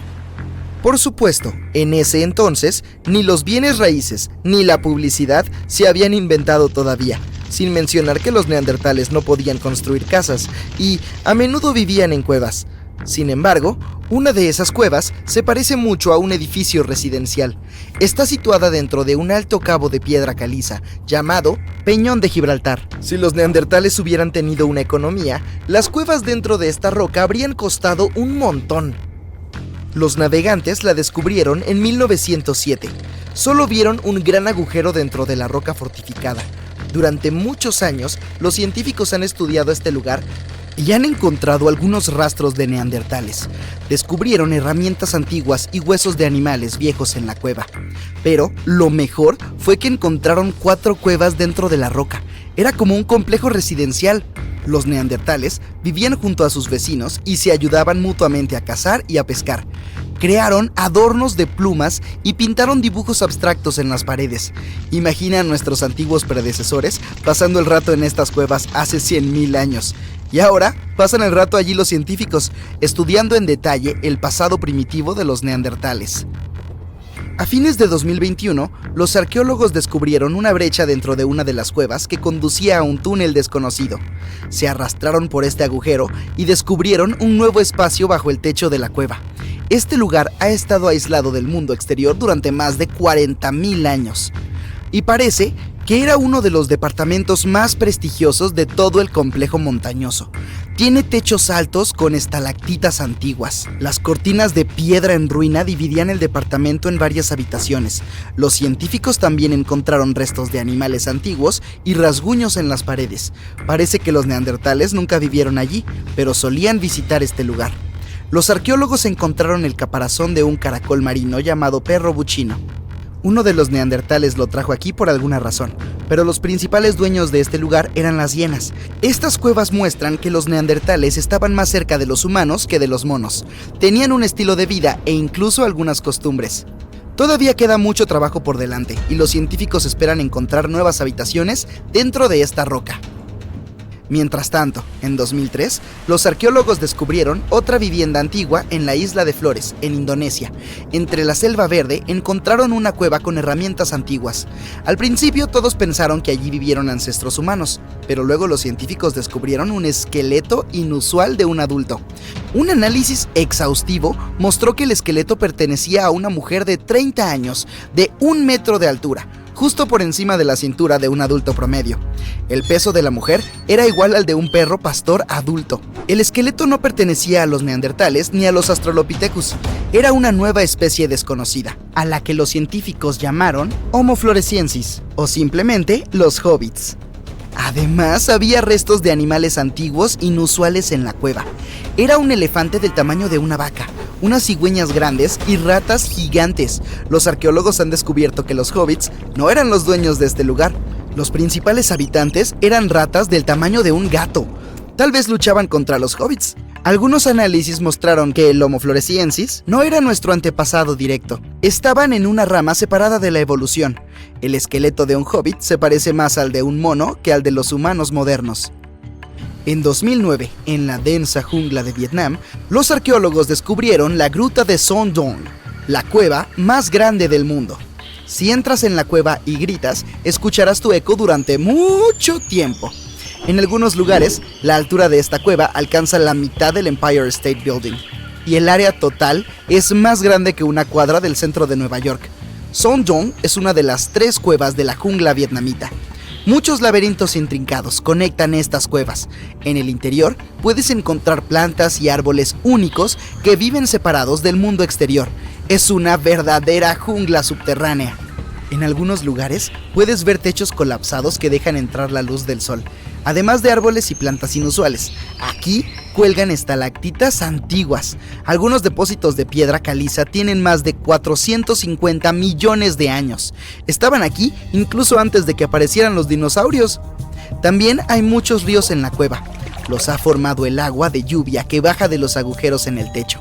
Por supuesto, en ese entonces, ni los bienes raíces ni la publicidad se habían inventado todavía, sin mencionar que los neandertales no podían construir casas y a menudo vivían en cuevas. Sin embargo, una de esas cuevas se parece mucho a un edificio residencial. Está situada dentro de un alto cabo de piedra caliza, llamado Peñón de Gibraltar. Si los neandertales hubieran tenido una economía, las cuevas dentro de esta roca habrían costado un montón. Los navegantes la descubrieron en 1907. Solo vieron un gran agujero dentro de la roca fortificada. Durante muchos años, los científicos han estudiado este lugar y han encontrado algunos rastros de neandertales. Descubrieron herramientas antiguas y huesos de animales viejos en la cueva. Pero lo mejor fue que encontraron 4 cuevas dentro de la roca. Era como un complejo residencial. Los neandertales vivían junto a sus vecinos y se ayudaban mutuamente a cazar y a pescar. Crearon adornos de plumas y pintaron dibujos abstractos en las paredes. Imagina a nuestros antiguos predecesores pasando el rato en estas cuevas hace 100.000 años. Y ahora pasan el rato allí los científicos, estudiando en detalle el pasado primitivo de los neandertales. A fines de 2021, los arqueólogos descubrieron una brecha dentro de una de las cuevas que conducía a un túnel desconocido. Se arrastraron por este agujero y descubrieron un nuevo espacio bajo el techo de la cueva. Este lugar ha estado aislado del mundo exterior durante más de 40.000 años. Y parece que era uno de los departamentos más prestigiosos de todo el complejo montañoso. Tiene techos altos con estalactitas antiguas. Las cortinas de piedra en ruina dividían el departamento en varias habitaciones. Los científicos también encontraron restos de animales antiguos y rasguños en las paredes. Parece que los neandertales nunca vivieron allí, pero solían visitar este lugar. Los arqueólogos encontraron el caparazón de un caracol marino llamado perro buchino. Uno de los neandertales lo trajo aquí por alguna razón, pero los principales dueños de este lugar eran las hienas. Estas cuevas muestran que los neandertales estaban más cerca de los humanos que de los monos. Tenían un estilo de vida e incluso algunas costumbres. Todavía queda mucho trabajo por delante y los científicos esperan encontrar nuevas habitaciones dentro de esta roca. Mientras tanto, en 2003, los arqueólogos descubrieron otra vivienda antigua en la isla de Flores, en Indonesia. Entre la selva verde encontraron una cueva con herramientas antiguas. Al principio todos pensaron que allí vivieron ancestros humanos, pero luego los científicos descubrieron un esqueleto inusual de un adulto. Un análisis exhaustivo mostró que el esqueleto pertenecía a una mujer de 30 años, de 1 metro de altura, justo por encima de la cintura de un adulto promedio. El peso de la mujer era igual al de un perro pastor adulto. El esqueleto no pertenecía a los neandertales ni a los australopithecus. Era una nueva especie desconocida, a la que los científicos llamaron Homo floresiensis, o simplemente los hobbits. Además, había restos de animales antiguos inusuales en la cueva. Era un elefante del tamaño de una vaca, unas cigüeñas grandes y ratas gigantes. Los arqueólogos han descubierto que los hobbits no eran los dueños de este lugar. Los principales habitantes eran ratas del tamaño de un gato. Tal vez luchaban contra los hobbits. Algunos análisis mostraron que el Homo floresiensis no era nuestro antepasado directo. Estaban en una rama separada de la evolución. El esqueleto de un hobbit se parece más al de un mono que al de los humanos modernos. En 2009, en la densa jungla de Vietnam, los arqueólogos descubrieron la gruta de Son Doong, la cueva más grande del mundo. Si entras en la cueva y gritas, escucharás tu eco durante mucho tiempo. En algunos lugares, la altura de esta cueva alcanza la mitad del Empire State Building, y el área total es más grande que una cuadra del centro de Nueva York. Son Doong es una de las 3 cuevas de la jungla vietnamita. Muchos laberintos intrincados conectan estas cuevas. En el interior puedes encontrar plantas y árboles únicos que viven separados del mundo exterior. Es una verdadera jungla subterránea. En algunos lugares puedes ver techos colapsados que dejan entrar la luz del sol, además de árboles y plantas inusuales. Aquí cuelgan estalactitas antiguas. Algunos depósitos de piedra caliza tienen más de 450 millones de años. Estaban aquí incluso antes de que aparecieran los dinosaurios. También hay muchos ríos en la cueva. Los ha formado el agua de lluvia que baja de los agujeros en el techo.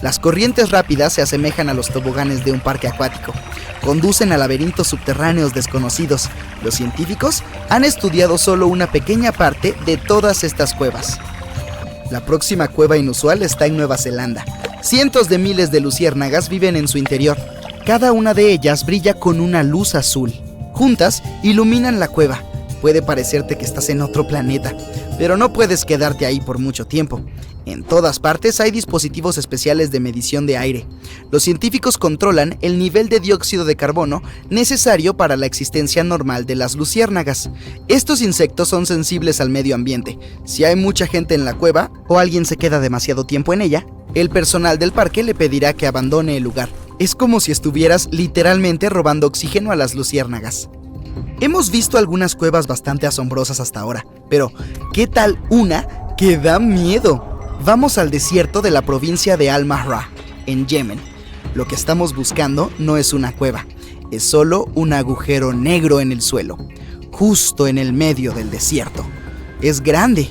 Las corrientes rápidas se asemejan a los toboganes de un parque acuático. Conducen a laberintos subterráneos desconocidos. Los científicos han estudiado solo una pequeña parte de todas estas cuevas. La próxima cueva inusual está en Nueva Zelanda. Cientos de miles de luciérnagas viven en su interior. Cada una de ellas brilla con una luz azul. Juntas, iluminan la cueva. Puede parecerte que estás en otro planeta, pero no puedes quedarte ahí por mucho tiempo. En todas partes hay dispositivos especiales de medición de aire. Los científicos controlan el nivel de dióxido de carbono necesario para la existencia normal de las luciérnagas. Estos insectos son sensibles al medio ambiente. Si hay mucha gente en la cueva o alguien se queda demasiado tiempo en ella, el personal del parque le pedirá que abandone el lugar. Es como si estuvieras literalmente robando oxígeno a las luciérnagas. Hemos visto algunas cuevas bastante asombrosas hasta ahora, pero ¿qué tal una que da miedo? Vamos al desierto de la provincia de Al-Mahra, en Yemen. Lo que estamos buscando no es una cueva, es solo un agujero negro en el suelo, justo en el medio del desierto. Es grande,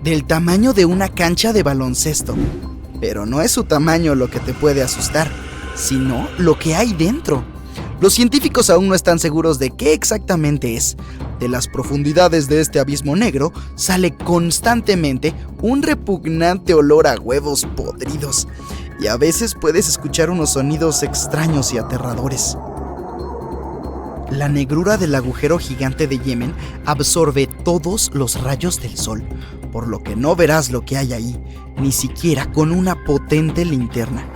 del tamaño de una cancha de baloncesto, pero no es su tamaño lo que te puede asustar, sino lo que hay dentro. Los científicos aún no están seguros de qué exactamente es. De las profundidades de este abismo negro sale constantemente un repugnante olor a huevos podridos, y a veces puedes escuchar unos sonidos extraños y aterradores. La negrura del agujero gigante de Yemen absorbe todos los rayos del sol, por lo que no verás lo que hay ahí, ni siquiera con una potente linterna.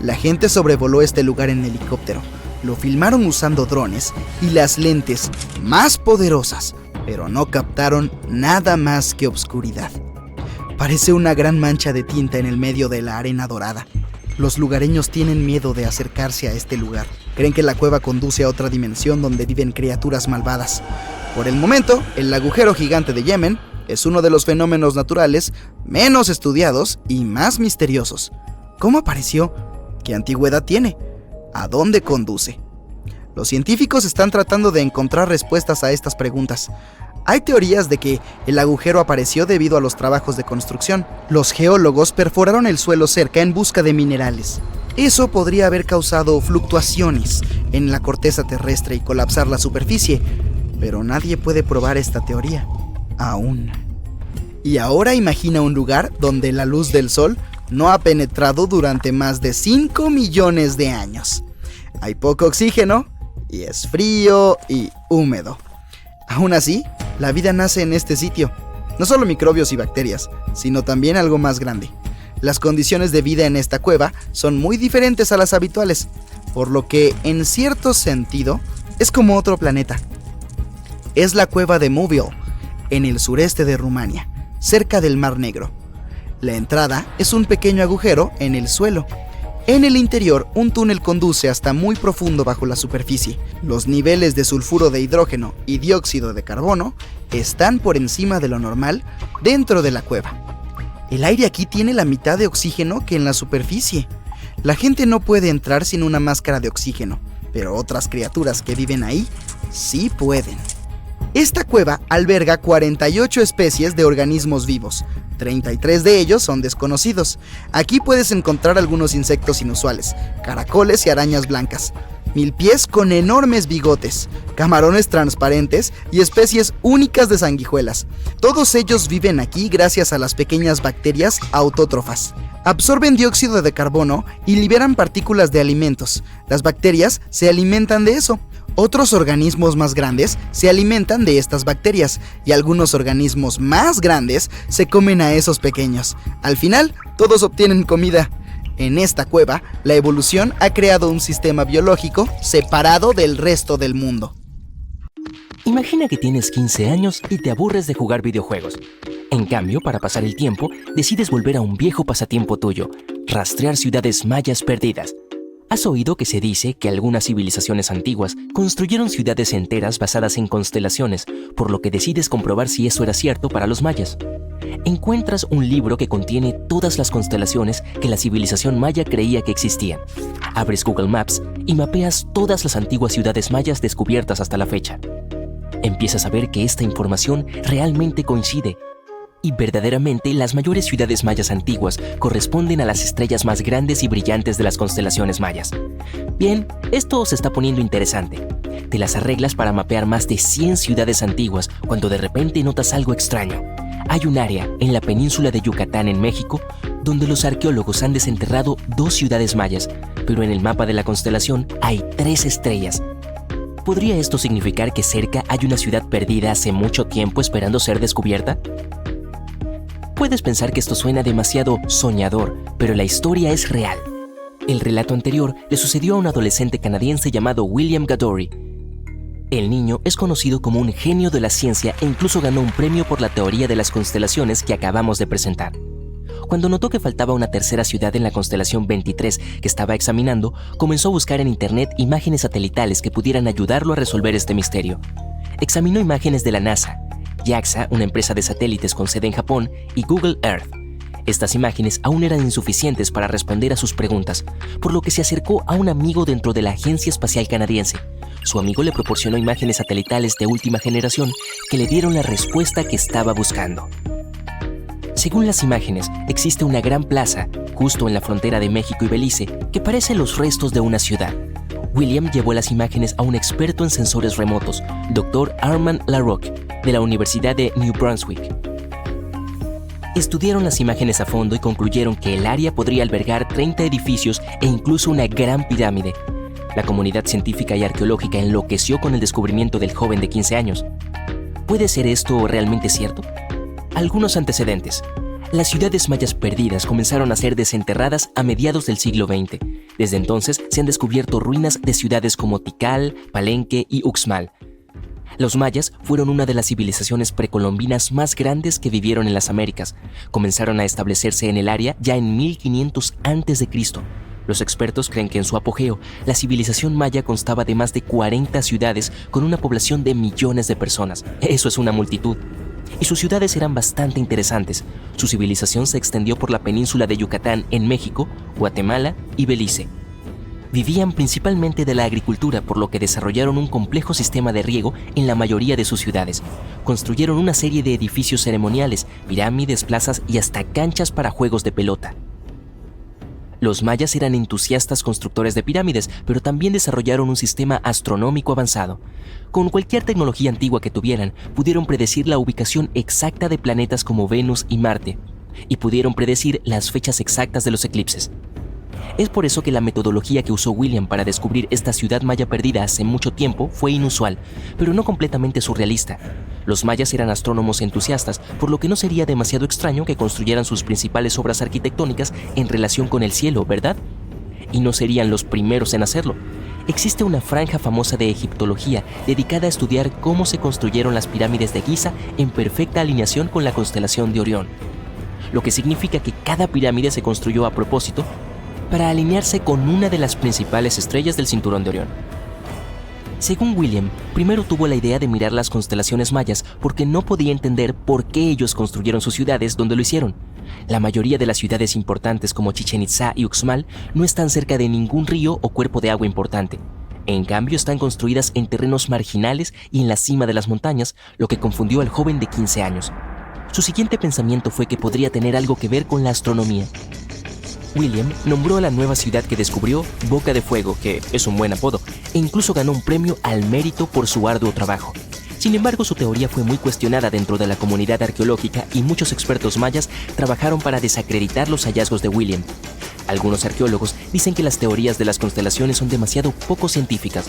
La gente sobrevoló este lugar en helicóptero. Lo filmaron usando drones y las lentes más poderosas, pero no captaron nada más que oscuridad. Parece una gran mancha de tinta en el medio de la arena dorada. Los lugareños tienen miedo de acercarse a este lugar. Creen que la cueva conduce a otra dimensión donde viven criaturas malvadas. Por el momento, el agujero gigante de Yemen es uno de los fenómenos naturales menos estudiados y más misteriosos. ¿Cómo apareció? ¿Qué antigüedad tiene? ¿A dónde conduce? Los científicos están tratando de encontrar respuestas a estas preguntas. Hay teorías de que el agujero apareció debido a los trabajos de construcción. Los geólogos perforaron el suelo cerca en busca de minerales. Eso podría haber causado fluctuaciones en la corteza terrestre y colapsar la superficie, pero nadie puede probar esta teoría, aún. Y ahora imagina un lugar donde la luz del sol no ha penetrado durante más de 5 millones de años. Hay poco oxígeno y es frío y húmedo. Aún así, la vida nace en este sitio. No solo microbios y bacterias, sino también algo más grande. Las condiciones de vida en esta cueva son muy diferentes a las habituales, por lo que, en cierto sentido, es como otro planeta. Es la cueva de Mobil, en el sureste de Rumania, cerca del Mar Negro. La entrada es un pequeño agujero en el suelo. En el interior, un túnel conduce hasta muy profundo bajo la superficie. Los niveles de sulfuro de hidrógeno y dióxido de carbono están por encima de lo normal dentro de la cueva. El aire aquí tiene la mitad de oxígeno que en la superficie. La gente no puede entrar sin una máscara de oxígeno, pero otras criaturas que viven ahí sí pueden. Esta cueva alberga 48 especies de organismos vivos. 33 de ellos son desconocidos. Aquí puedes encontrar algunos insectos inusuales, caracoles y arañas blancas, milpies con enormes bigotes, camarones transparentes y especies únicas de sanguijuelas. Todos ellos viven aquí gracias a las pequeñas bacterias autótrofas. Absorben dióxido de carbono y liberan partículas de alimentos. Las bacterias se alimentan de eso. Otros organismos más grandes se alimentan de estas bacterias y algunos organismos más grandes se comen a esos pequeños. Al final, todos obtienen comida. En esta cueva, la evolución ha creado un sistema biológico separado del resto del mundo. Imagina que tienes 15 años y te aburres de jugar videojuegos. En cambio, para pasar el tiempo, decides volver a un viejo pasatiempo tuyo, rastrear ciudades mayas perdidas. ¿Has oído que se dice que algunas civilizaciones antiguas construyeron ciudades enteras basadas en constelaciones, por lo que decides comprobar si eso era cierto para los mayas? Encuentras un libro que contiene todas las constelaciones que la civilización maya creía que existían. Abres Google Maps y mapeas todas las antiguas ciudades mayas descubiertas hasta la fecha. Empiezas a ver que esta información realmente coincide. Y verdaderamente, las mayores ciudades mayas antiguas corresponden a las estrellas más grandes y brillantes de las constelaciones mayas. Bien, esto se está poniendo interesante. Te las arreglas para mapear más de 100 ciudades antiguas cuando de repente notas algo extraño. Hay un área en la península de Yucatán, en México, donde los arqueólogos han desenterrado 2 ciudades mayas, pero en el mapa de la constelación hay 3 estrellas. ¿Podría esto significar que cerca hay una ciudad perdida hace mucho tiempo esperando ser descubierta? Puedes pensar que esto suena demasiado soñador, pero la historia es real. El relato anterior le sucedió a un adolescente canadiense llamado William Gadory. El niño es conocido como un genio de la ciencia e incluso ganó un premio por la teoría de las constelaciones que acabamos de presentar. Cuando notó que faltaba una tercera ciudad en la constelación 23 que estaba examinando, comenzó a buscar en internet imágenes satelitales que pudieran ayudarlo a resolver este misterio. Examinó imágenes de la NASA, JAXA, una empresa de satélites con sede en Japón, y Google Earth. Estas imágenes aún eran insuficientes para responder a sus preguntas, por lo que se acercó a un amigo dentro de la Agencia Espacial Canadiense. Su amigo le proporcionó imágenes satelitales de última generación que le dieron la respuesta que estaba buscando. Según las imágenes, existe una gran plaza, justo en la frontera de México y Belice, que parece los restos de una ciudad. William llevó las imágenes a un experto en sensores remotos, Dr. Armand Larocque, de la Universidad de New Brunswick. Estudiaron las imágenes a fondo y concluyeron que el área podría albergar 30 edificios e incluso una gran pirámide. La comunidad científica y arqueológica enloqueció con el descubrimiento del joven de 15 años. ¿Puede ser esto realmente cierto? Algunos antecedentes. Las ciudades mayas perdidas comenzaron a ser desenterradas a mediados del siglo XX. Desde entonces se han descubierto ruinas de ciudades como Tikal, Palenque y Uxmal. Los mayas fueron una de las civilizaciones precolombinas más grandes que vivieron en las Américas. Comenzaron a establecerse en el área ya en 1500 a.C. Los expertos creen que en su apogeo, la civilización maya constaba de más de 40 ciudades con una población de millones de personas. Eso es una multitud. Y sus ciudades eran bastante interesantes. Su civilización se extendió por la península de Yucatán en México, Guatemala y Belice. Vivían principalmente de la agricultura, por lo que desarrollaron un complejo sistema de riego en la mayoría de sus ciudades. Construyeron una serie de edificios ceremoniales, pirámides, plazas y hasta canchas para juegos de pelota. Los mayas eran entusiastas constructores de pirámides, pero también desarrollaron un sistema astronómico avanzado. Con cualquier tecnología antigua que tuvieran, pudieron predecir la ubicación exacta de planetas como Venus y Marte, y pudieron predecir las fechas exactas de los eclipses. Es por eso que la metodología que usó William para descubrir esta ciudad maya perdida hace mucho tiempo fue inusual, pero no completamente surrealista. Los mayas eran astrónomos entusiastas, por lo que no sería demasiado extraño que construyeran sus principales obras arquitectónicas en relación con el cielo, ¿verdad? Y no serían los primeros en hacerlo. Existe una franja famosa de egiptología dedicada a estudiar cómo se construyeron las pirámides de Giza en perfecta alineación con la constelación de Orión, lo que significa que cada pirámide se construyó a propósito para alinearse con una de las principales estrellas del cinturón de Orión. Según William, primero tuvo la idea de mirar las constelaciones mayas porque no podía entender por qué ellos construyeron sus ciudades donde lo hicieron. La mayoría de las ciudades importantes como Chichén Itzá y Uxmal no están cerca de ningún río o cuerpo de agua importante. En cambio, están construidas en terrenos marginales y en la cima de las montañas, lo que confundió al joven de 15 años. Su siguiente pensamiento fue que podría tener algo que ver con la astronomía. William nombró a la nueva ciudad que descubrió Boca de Fuego, que es un buen apodo, e incluso ganó un premio al mérito por su arduo trabajo. Sin embargo, su teoría fue muy cuestionada dentro de la comunidad arqueológica y muchos expertos mayas trabajaron para desacreditar los hallazgos de William. Algunos arqueólogos dicen que las teorías de las constelaciones son demasiado poco científicas.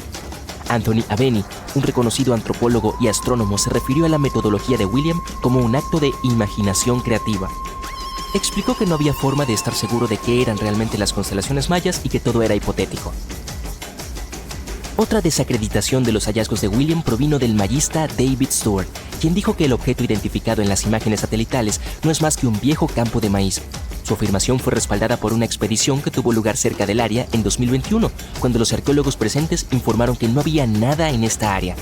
Anthony Aveni, un reconocido antropólogo y astrónomo, se refirió a la metodología de William como un acto de imaginación creativa. Explicó que no había forma de estar seguro de qué eran realmente las constelaciones mayas y que todo era hipotético. Otra desacreditación de los hallazgos de William provino del mayista David Stewart, quien dijo que el objeto identificado en las imágenes satelitales no es más que un viejo campo de maíz. Su afirmación fue respaldada por una expedición que tuvo lugar cerca del área en 2021, cuando los arqueólogos presentes informaron que no había nada en esta área.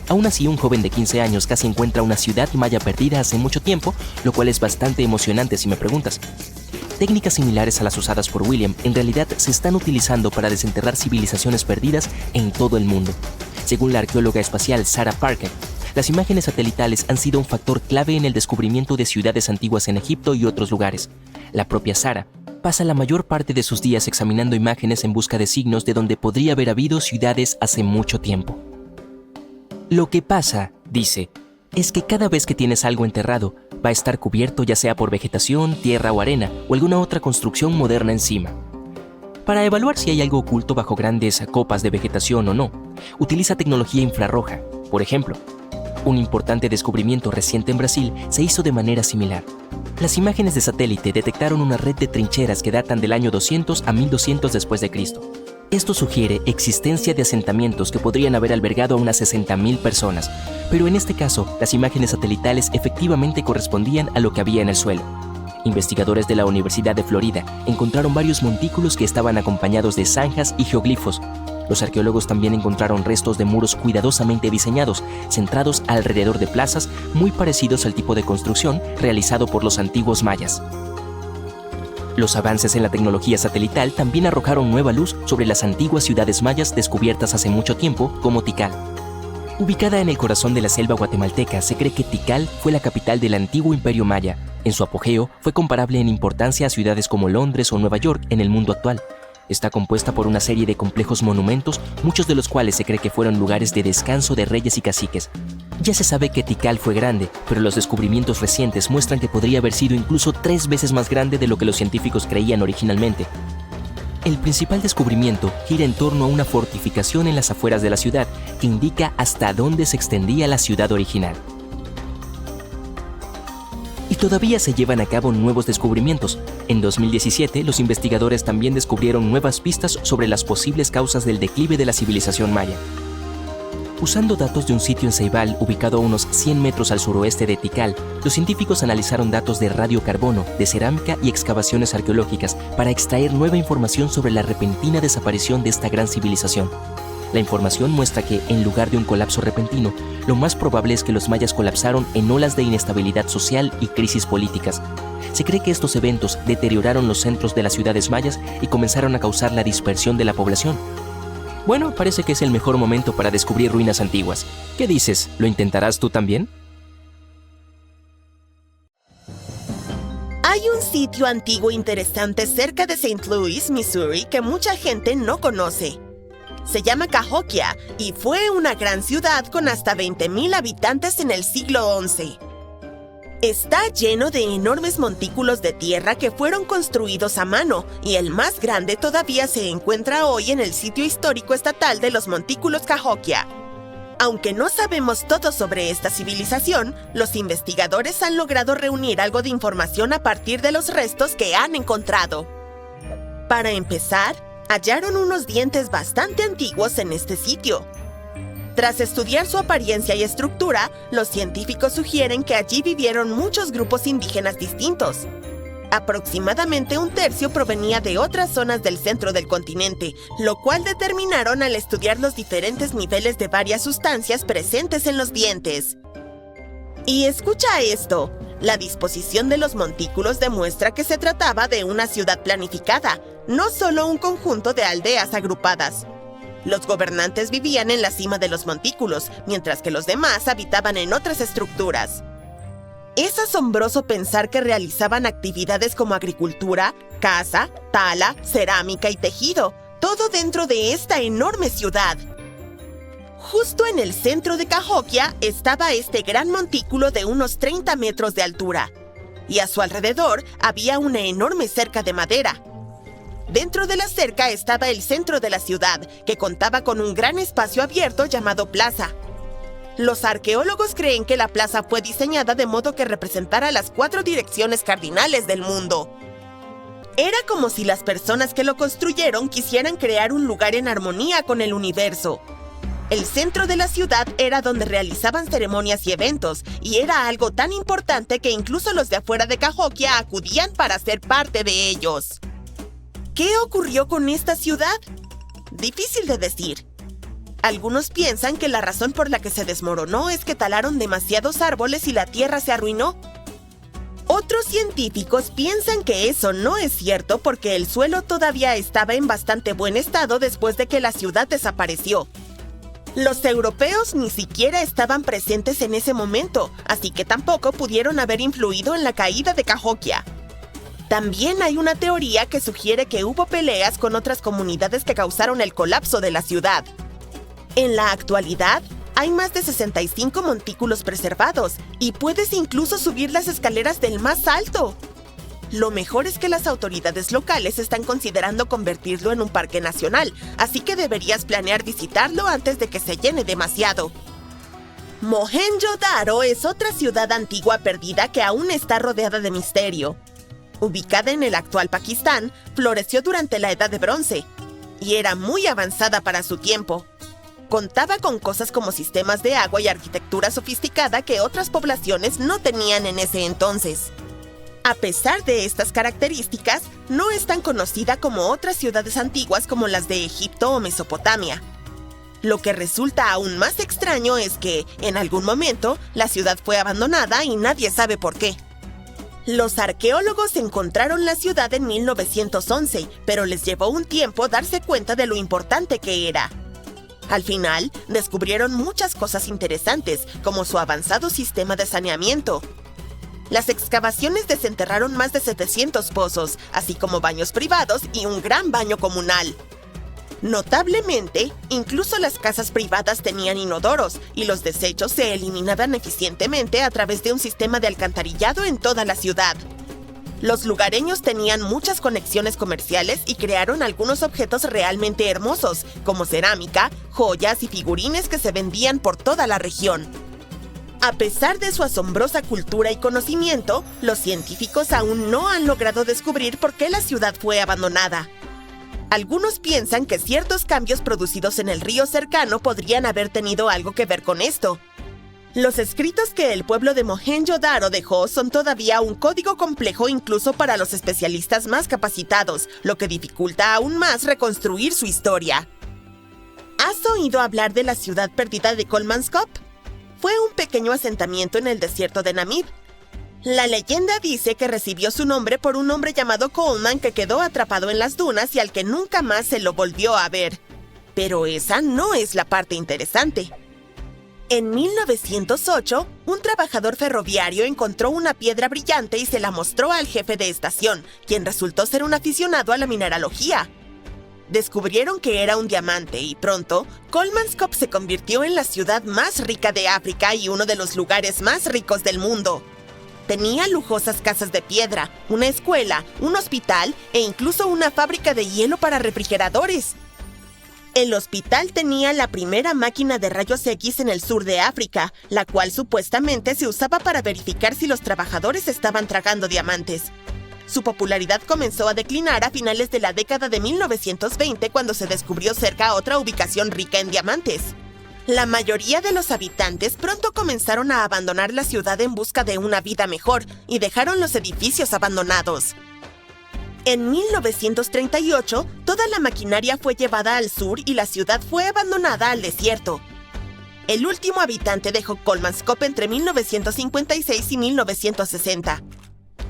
Aún así, un joven de 15 años casi encuentra una ciudad maya perdida hace mucho tiempo, lo cual es bastante emocionante si me preguntas. Técnicas similares a las usadas por William en realidad se están utilizando para desenterrar civilizaciones perdidas en todo el mundo. Según la arqueóloga espacial Sarah Parker, las imágenes satelitales han sido un factor clave en el descubrimiento de ciudades antiguas en Egipto y otros lugares. La propia Sara pasa la mayor parte de sus días examinando imágenes en busca de signos de donde podría haber habido ciudades hace mucho tiempo. Lo que pasa, dice, es que cada vez que tienes algo enterrado, va a estar cubierto ya sea por vegetación, tierra o arena o alguna otra construcción moderna encima. Para evaluar si hay algo oculto bajo grandes copas de vegetación o no, utiliza tecnología infrarroja. Por ejemplo, un importante descubrimiento reciente en Brasil se hizo de manera similar. Las imágenes de satélite detectaron una red de trincheras que datan del año 200 a 1200 después de Cristo. Esto sugiere existencia de asentamientos que podrían haber albergado a unas 60.000 personas, pero en este caso, las imágenes satelitales efectivamente correspondían a lo que había en el suelo. Investigadores de la Universidad de Florida encontraron varios montículos que estaban acompañados de zanjas y geoglifos. Los arqueólogos también encontraron restos de muros cuidadosamente diseñados, centrados alrededor de plazas muy parecidos al tipo de construcción realizado por los antiguos mayas. Los avances en la tecnología satelital también arrojaron nueva luz sobre las antiguas ciudades mayas descubiertas hace mucho tiempo, como Tikal. Ubicada en el corazón de la selva guatemalteca, se cree que Tikal fue la capital del antiguo imperio maya. En su apogeo, fue comparable en importancia a ciudades como Londres o Nueva York en el mundo actual. Está compuesta por una serie de complejos monumentos, muchos de los cuales se cree que fueron lugares de descanso de reyes y caciques. Ya se sabe que Tikal fue grande, pero los descubrimientos recientes muestran que podría haber sido incluso 3 veces más grande de lo que los científicos creían originalmente. El principal descubrimiento gira en torno a una fortificación en las afueras de la ciudad que indica hasta dónde se extendía la ciudad original. Y todavía se llevan a cabo nuevos descubrimientos. En 2017, los investigadores también descubrieron nuevas pistas sobre las posibles causas del declive de la civilización maya. Usando datos de un sitio en Ceibal ubicado a unos 100 metros al suroeste de Tikal, los científicos analizaron datos de radiocarbono, de cerámica y excavaciones arqueológicas para extraer nueva información sobre la repentina desaparición de esta gran civilización. La información muestra que, en lugar de un colapso repentino, lo más probable es que los mayas colapsaron en olas de inestabilidad social y crisis políticas. Se cree que estos eventos deterioraron los centros de las ciudades mayas y comenzaron a causar la dispersión de la población. Bueno, parece que es el mejor momento para descubrir ruinas antiguas. ¿Qué dices? ¿Lo intentarás tú también? Hay un sitio antiguo interesante cerca de St. Louis, Missouri, que mucha gente no conoce. Se llama Cahokia y fue una gran ciudad con hasta 20,000 habitantes en el siglo XI. Está lleno de enormes montículos de tierra que fueron construidos a mano, y el más grande todavía se encuentra hoy en el sitio histórico estatal de los Montículos Cahokia. Aunque no sabemos todo sobre esta civilización, los investigadores han logrado reunir algo de información a partir de los restos que han encontrado. Para empezar, hallaron unos dientes bastante antiguos en este sitio. Tras estudiar su apariencia y estructura, los científicos sugieren que allí vivieron muchos grupos indígenas distintos. Aproximadamente un tercio provenía de otras zonas del centro del continente, lo cual determinaron al estudiar los diferentes niveles de varias sustancias presentes en los dientes. Y escucha esto, la disposición de los montículos demuestra que se trataba de una ciudad planificada, no solo un conjunto de aldeas agrupadas. Los gobernantes vivían en la cima de los montículos, mientras que los demás habitaban en otras estructuras. Es asombroso pensar que realizaban actividades como agricultura, caza, tala, cerámica y tejido, todo dentro de esta enorme ciudad. Justo en el centro de Cahokia estaba este gran montículo de unos 30 metros de altura, y a su alrededor había una enorme cerca de madera. Dentro de la cerca estaba el centro de la ciudad, que contaba con un gran espacio abierto llamado plaza. Los arqueólogos creen que la plaza fue diseñada de modo que representara las 4 direcciones cardinales del mundo. Era como si las personas que lo construyeron quisieran crear un lugar en armonía con el universo. El centro de la ciudad era donde realizaban ceremonias y eventos, y era algo tan importante que incluso los de afuera de Cahokia acudían para ser parte de ellos. ¿Qué ocurrió con esta ciudad? Difícil de decir. Algunos piensan que la razón por la que se desmoronó es que talaron demasiados árboles y la tierra se arruinó. Otros científicos piensan que eso no es cierto porque el suelo todavía estaba en bastante buen estado después de que la ciudad desapareció. Los europeos ni siquiera estaban presentes en ese momento, así que tampoco pudieron haber influido en la caída de Cahokia. También hay una teoría que sugiere que hubo peleas con otras comunidades que causaron el colapso de la ciudad. En la actualidad, hay más de 65 montículos preservados y puedes incluso subir las escaleras del más alto. Lo mejor es que las autoridades locales están considerando convertirlo en un parque nacional, así que deberías planear visitarlo antes de que se llene demasiado. Mohenjo-Daro es otra ciudad antigua perdida que aún está rodeada de misterio. Ubicada en el actual Pakistán, floreció durante la Edad de Bronce y era muy avanzada para su tiempo. Contaba con cosas como sistemas de agua y arquitectura sofisticada que otras poblaciones no tenían en ese entonces. A pesar de estas características, no es tan conocida como otras ciudades antiguas como las de Egipto o Mesopotamia. Lo que resulta aún más extraño es que, en algún momento, la ciudad fue abandonada y nadie sabe por qué. Los arqueólogos encontraron la ciudad en 1911, pero les llevó un tiempo darse cuenta de lo importante que era. Al final, descubrieron muchas cosas interesantes, como su avanzado sistema de saneamiento. Las excavaciones desenterraron más de 700 pozos, así como baños privados y un gran baño comunal. Notablemente, incluso las casas privadas tenían inodoros y los desechos se eliminaban eficientemente a través de un sistema de alcantarillado en toda la ciudad. Los lugareños tenían muchas conexiones comerciales y crearon algunos objetos realmente hermosos, como cerámica, joyas y figurines que se vendían por toda la región. A pesar de su asombrosa cultura y conocimiento, los científicos aún no han logrado descubrir por qué la ciudad fue abandonada. Algunos piensan que ciertos cambios producidos en el río cercano podrían haber tenido algo que ver con esto. Los escritos que el pueblo de Mohenjo-Daro dejó son todavía un código complejo incluso para los especialistas más capacitados, lo que dificulta aún más reconstruir su historia. ¿Has oído hablar de la ciudad perdida de Kolmanskop? Fue un pequeño asentamiento en el desierto de Namib. La leyenda dice que recibió su nombre por un hombre llamado Coleman que quedó atrapado en las dunas y al que nunca más se lo volvió a ver. Pero esa no es la parte interesante. En 1908, un trabajador ferroviario encontró una piedra brillante y se la mostró al jefe de estación, quien resultó ser un aficionado a la mineralogía. Descubrieron que era un diamante y pronto, Kolmanskop se convirtió en la ciudad más rica de África y uno de los lugares más ricos del mundo. Tenía lujosas casas de piedra, una escuela, un hospital e incluso una fábrica de hielo para refrigeradores. El hospital tenía la primera máquina de rayos X en el sur de África, la cual supuestamente se usaba para verificar si los trabajadores estaban tragando diamantes. Su popularidad comenzó a declinar a finales de la década de 1920 cuando se descubrió cerca otra ubicación rica en diamantes. La mayoría de los habitantes pronto comenzaron a abandonar la ciudad en busca de una vida mejor y dejaron los edificios abandonados. En 1938, toda la maquinaria fue llevada al sur y la ciudad fue abandonada al desierto. El último habitante dejó Kolmanskop entre 1956 y 1960.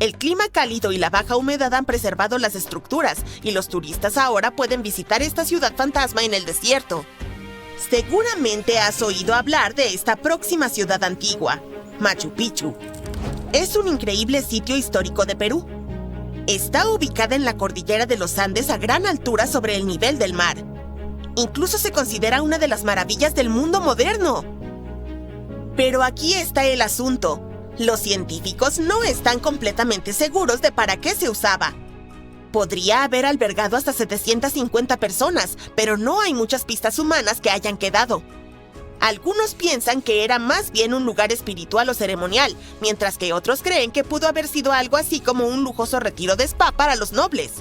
El clima cálido y la baja humedad han preservado las estructuras y los turistas ahora pueden visitar esta ciudad fantasma en el desierto. Seguramente has oído hablar de esta próxima ciudad antigua, Machu Picchu. Es un increíble sitio histórico de Perú. Está ubicada en la cordillera de los Andes a gran altura sobre el nivel del mar. Incluso se considera una de las maravillas del mundo moderno. Pero aquí está el asunto. Los científicos no están completamente seguros de para qué se usaba. Podría haber albergado hasta 750 personas, pero no hay muchas pistas humanas que hayan quedado. Algunos piensan que era más bien un lugar espiritual o ceremonial, mientras que otros creen que pudo haber sido algo así como un lujoso retiro de spa para los nobles.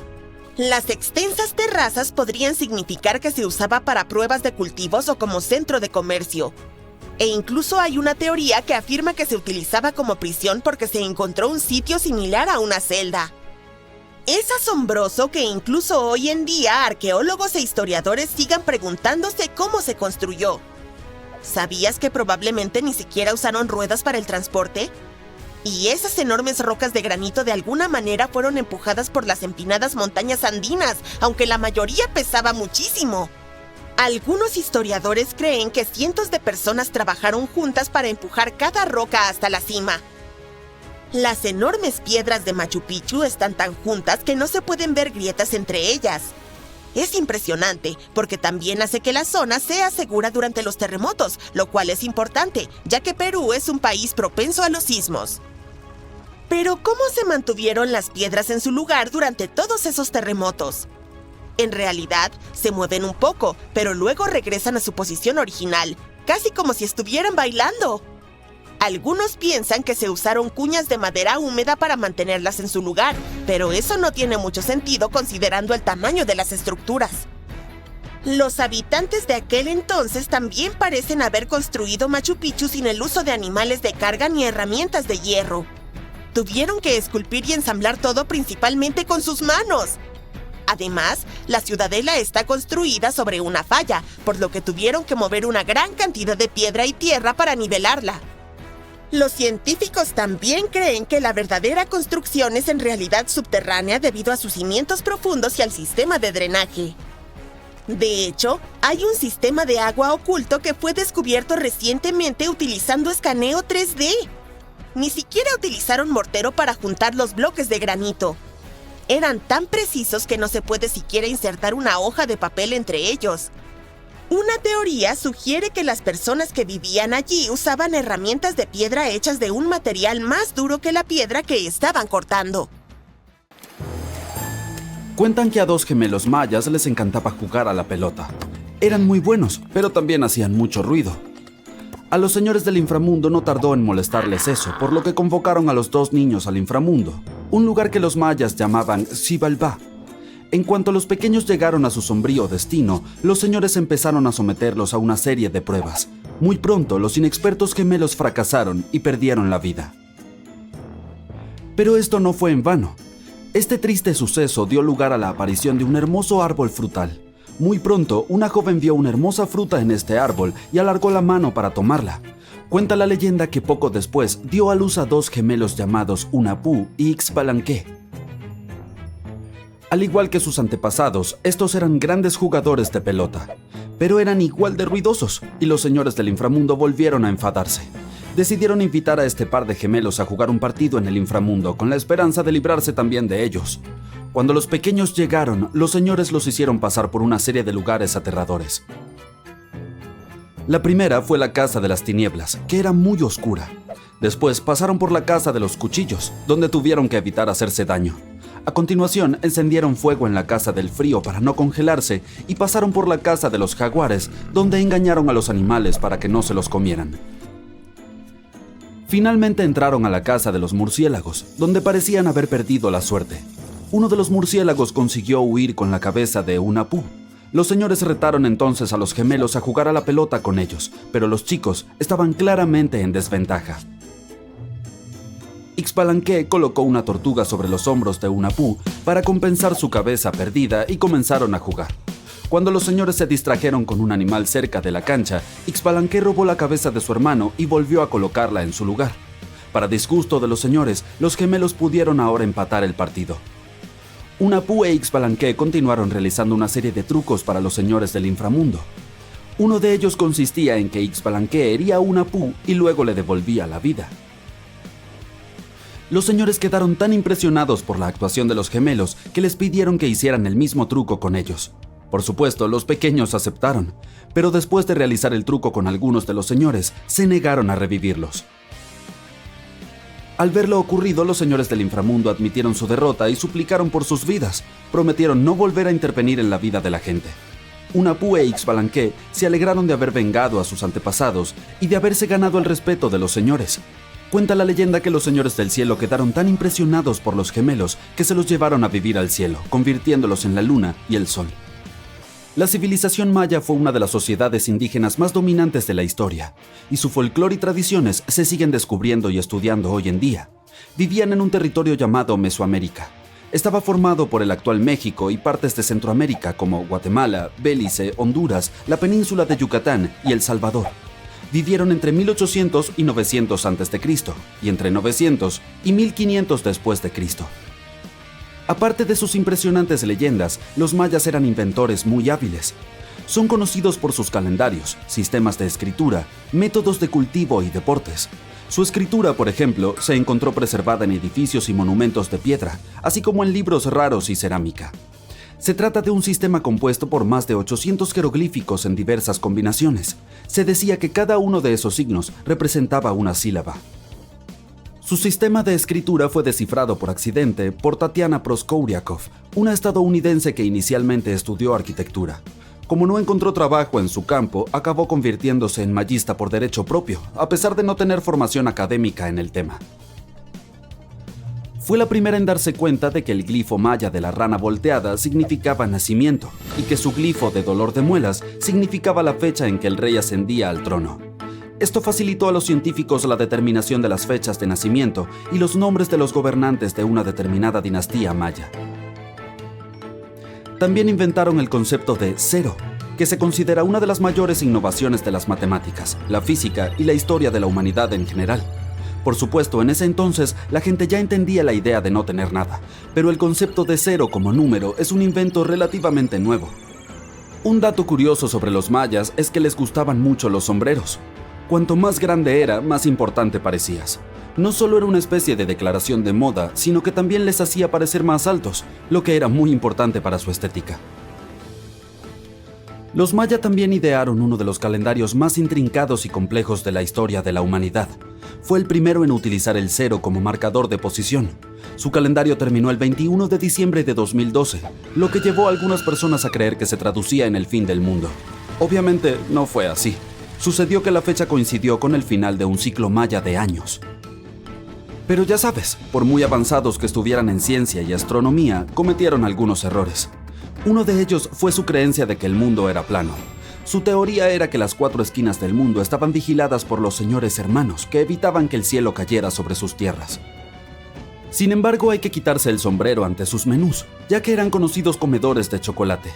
Las extensas terrazas podrían significar que se usaba para pruebas de cultivos o como centro de comercio. E incluso hay una teoría que afirma que se utilizaba como prisión porque se encontró un sitio similar a una celda. Es asombroso que incluso hoy en día arqueólogos e historiadores sigan preguntándose cómo se construyó. ¿Sabías que probablemente ni siquiera usaron ruedas para el transporte? Y esas enormes rocas de granito de alguna manera fueron empujadas por las empinadas montañas andinas, aunque la mayoría pesaba muchísimo. Algunos historiadores creen que cientos de personas trabajaron juntas para empujar cada roca hasta la cima. Las enormes piedras de Machu Picchu están tan juntas que no se pueden ver grietas entre ellas. Es impresionante porque también hace que la zona sea segura durante los terremotos, lo cual es importante, ya que Perú es un país propenso a los sismos. Pero ¿cómo se mantuvieron las piedras en su lugar durante todos esos terremotos? En realidad, se mueven un poco, pero luego regresan a su posición original, casi como si estuvieran bailando. Algunos piensan que se usaron cuñas de madera húmeda para mantenerlas en su lugar, pero eso no tiene mucho sentido considerando el tamaño de las estructuras. Los habitantes de aquel entonces también parecen haber construido Machu Picchu sin el uso de animales de carga ni herramientas de hierro. Tuvieron que esculpir y ensamblar todo principalmente con sus manos. Además, la ciudadela está construida sobre una falla, por lo que tuvieron que mover una gran cantidad de piedra y tierra para nivelarla. Los científicos también creen que la verdadera construcción es en realidad subterránea debido a sus cimientos profundos y al sistema de drenaje. De hecho, hay un sistema de agua oculto que fue descubierto recientemente utilizando escaneo 3D. Ni siquiera utilizaron mortero para juntar los bloques de granito. Eran tan precisos que no se puede siquiera insertar una hoja de papel entre ellos. Una teoría sugiere que las personas que vivían allí usaban herramientas de piedra hechas de un material más duro que la piedra que estaban cortando. Cuentan que a dos gemelos mayas les encantaba jugar a la pelota. Eran muy buenos, pero también hacían mucho ruido. A los señores del inframundo no tardó en molestarles eso, por lo que convocaron a los dos niños al inframundo, un lugar que los mayas llamaban Xibalbá. En cuanto los pequeños llegaron a su sombrío destino, los señores empezaron a someterlos a una serie de pruebas. Muy pronto, los inexpertos gemelos fracasaron y perdieron la vida. Pero esto no fue en vano. Este triste suceso dio lugar a la aparición de un hermoso árbol frutal. Muy pronto, una joven vio una hermosa fruta en este árbol y alargó la mano para tomarla. Cuenta la leyenda que poco después dio a luz a dos gemelos llamados Hunahpu y Xbalanque. Al igual que sus antepasados, estos eran grandes jugadores de pelota, pero eran igual de ruidosos y los señores del inframundo volvieron a enfadarse. Decidieron invitar a este par de gemelos a jugar un partido en el inframundo con la esperanza de librarse también de ellos. Cuando los pequeños llegaron, los señores los hicieron pasar por una serie de lugares aterradores. La primera fue la Casa de las Tinieblas, que era muy oscura. Después pasaron por la Casa de los Cuchillos, donde tuvieron que evitar hacerse daño. A continuación, encendieron fuego en la Casa del Frío para no congelarse y pasaron por la Casa de los Jaguares, donde engañaron a los animales para que no se los comieran. Finalmente entraron a la Casa de los Murciélagos, donde parecían haber perdido la suerte. Uno de los murciélagos consiguió huir con la cabeza de Hunahpu. Los señores retaron entonces a los gemelos a jugar a la pelota con ellos, pero los chicos estaban claramente en desventaja. Xbalanque colocó una tortuga sobre los hombros de Hunahpu para compensar su cabeza perdida y comenzaron a jugar. Cuando los señores se distrajeron con un animal cerca de la cancha, Xbalanque robó la cabeza de su hermano y volvió a colocarla en su lugar. Para disgusto de los señores, los gemelos pudieron ahora empatar el partido. Hunahpu e Xbalanque continuaron realizando una serie de trucos para los señores del inframundo. Uno de ellos consistía en que Xbalanque hería a Hunahpu y luego le devolvía la vida. Los señores quedaron tan impresionados por la actuación de los gemelos que les pidieron que hicieran el mismo truco con ellos. Por supuesto, los pequeños aceptaron, pero después de realizar el truco con algunos de los señores, se negaron a revivirlos. Al ver lo ocurrido, los señores del inframundo admitieron su derrota y suplicaron por sus vidas. Prometieron no volver a intervenir en la vida de la gente. Hunahpu e Xbalanque se alegraron de haber vengado a sus antepasados y de haberse ganado el respeto de los señores. Cuenta la leyenda que los señores del cielo quedaron tan impresionados por los gemelos que se los llevaron a vivir al cielo, convirtiéndolos en la luna y el sol. La civilización maya fue una de las sociedades indígenas más dominantes de la historia, y su folclore y tradiciones se siguen descubriendo y estudiando hoy en día. Vivían en un territorio llamado Mesoamérica. Estaba formado por el actual México y partes de Centroamérica como Guatemala, Belice, Honduras, la península de Yucatán y El Salvador. Vivieron entre 1800 y 900 a.C. y entre 900 y 1500 después de Cristo. Aparte de sus impresionantes leyendas, los mayas eran inventores muy hábiles. Son conocidos por sus calendarios, sistemas de escritura, métodos de cultivo y deportes. Su escritura, por ejemplo, se encontró preservada en edificios y monumentos de piedra, así como en libros raros y cerámica. Se trata de un sistema compuesto por más de 800 jeroglíficos en diversas combinaciones. Se decía que cada uno de esos signos representaba una sílaba. Su sistema de escritura fue descifrado por accidente por Tatiana Proskouriakov, una estadounidense que inicialmente estudió arquitectura. Como no encontró trabajo en su campo, acabó convirtiéndose en mayista por derecho propio, a pesar de no tener formación académica en el tema. Fue la primera en darse cuenta de que el glifo maya de la rana volteada significaba nacimiento y que su glifo de dolor de muelas significaba la fecha en que el rey ascendía al trono. Esto facilitó a los científicos la determinación de las fechas de nacimiento y los nombres de los gobernantes de una determinada dinastía maya. También inventaron el concepto de cero, que se considera una de las mayores innovaciones de las matemáticas, la física y la historia de la humanidad en general. Por supuesto, en ese entonces la gente ya entendía la idea de no tener nada, pero el concepto de cero como número es un invento relativamente nuevo. Un dato curioso sobre los mayas es que les gustaban mucho los sombreros. Cuanto más grande era, más importante parecías. No solo era una especie de declaración de moda, sino que también les hacía parecer más altos, lo que era muy importante para su estética. Los maya también idearon uno de los calendarios más intrincados y complejos de la historia de la humanidad. Fue el primero en utilizar el cero como marcador de posición. Su calendario terminó el 21 de diciembre de 2012, lo que llevó a algunas personas a creer que se traducía en el fin del mundo. Obviamente no fue así. Sucedió que la fecha coincidió con el final de un ciclo maya de años. Pero ya sabes, por muy avanzados que estuvieran en ciencia y astronomía, cometieron algunos errores. Uno de ellos fue su creencia de que el mundo era plano. Su teoría era que las 4 esquinas del mundo estaban vigiladas por los señores hermanos, que evitaban que el cielo cayera sobre sus tierras. Sin embargo, hay que quitarse el sombrero ante sus menús, ya que eran conocidos comedores de chocolate.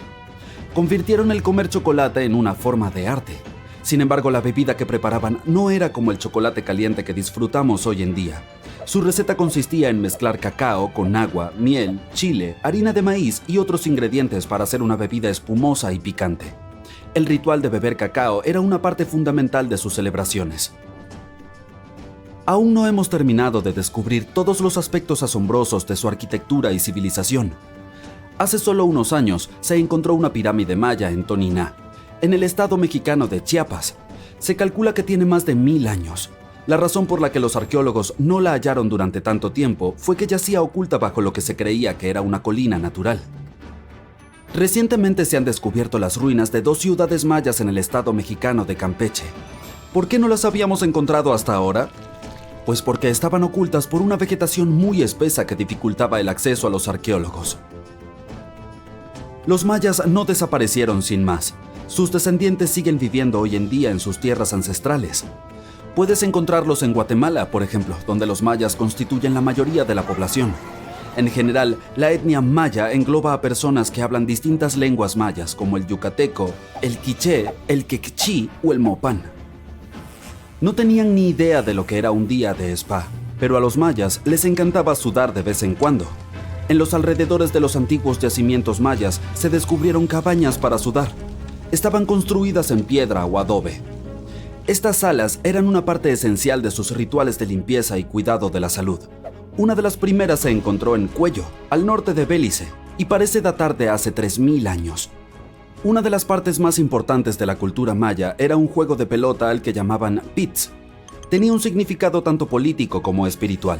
Convirtieron el comer chocolate en una forma de arte. Sin embargo, la bebida que preparaban no era como el chocolate caliente que disfrutamos hoy en día. Su receta consistía en mezclar cacao con agua, miel, chile, harina de maíz y otros ingredientes para hacer una bebida espumosa y picante. El ritual de beber cacao era una parte fundamental de sus celebraciones. Aún no hemos terminado de descubrir todos los aspectos asombrosos de su arquitectura y civilización. Hace solo unos años se encontró una pirámide maya en Toniná, en el estado mexicano de Chiapas. Se calcula que tiene más de 1000 años. La razón por la que los arqueólogos no la hallaron durante tanto tiempo fue que yacía oculta bajo lo que se creía que era una colina natural. Recientemente se han descubierto las ruinas de 2 ciudades mayas en el estado mexicano de Campeche. ¿Por qué no las habíamos encontrado hasta ahora? Pues porque estaban ocultas por una vegetación muy espesa que dificultaba el acceso a los arqueólogos. Los mayas no desaparecieron sin más. Sus descendientes siguen viviendo hoy en día en sus tierras ancestrales. Puedes encontrarlos en Guatemala, por ejemplo, donde los mayas constituyen la mayoría de la población. En general, la etnia maya engloba a personas que hablan distintas lenguas mayas, como el yucateco, el quiché, el quechí o el mopán. No tenían ni idea de lo que era un día de spa, pero a los mayas les encantaba sudar de vez en cuando. En los alrededores de los antiguos yacimientos mayas se descubrieron cabañas para sudar. Estaban construidas en piedra o adobe. Estas salas eran una parte esencial de sus rituales de limpieza y cuidado de la salud. Una de las primeras se encontró en Cuello, al norte de Belice, y parece datar de hace 3000 años. Una de las partes más importantes de la cultura maya era un juego de pelota al que llamaban pits. Tenía un significado tanto político como espiritual.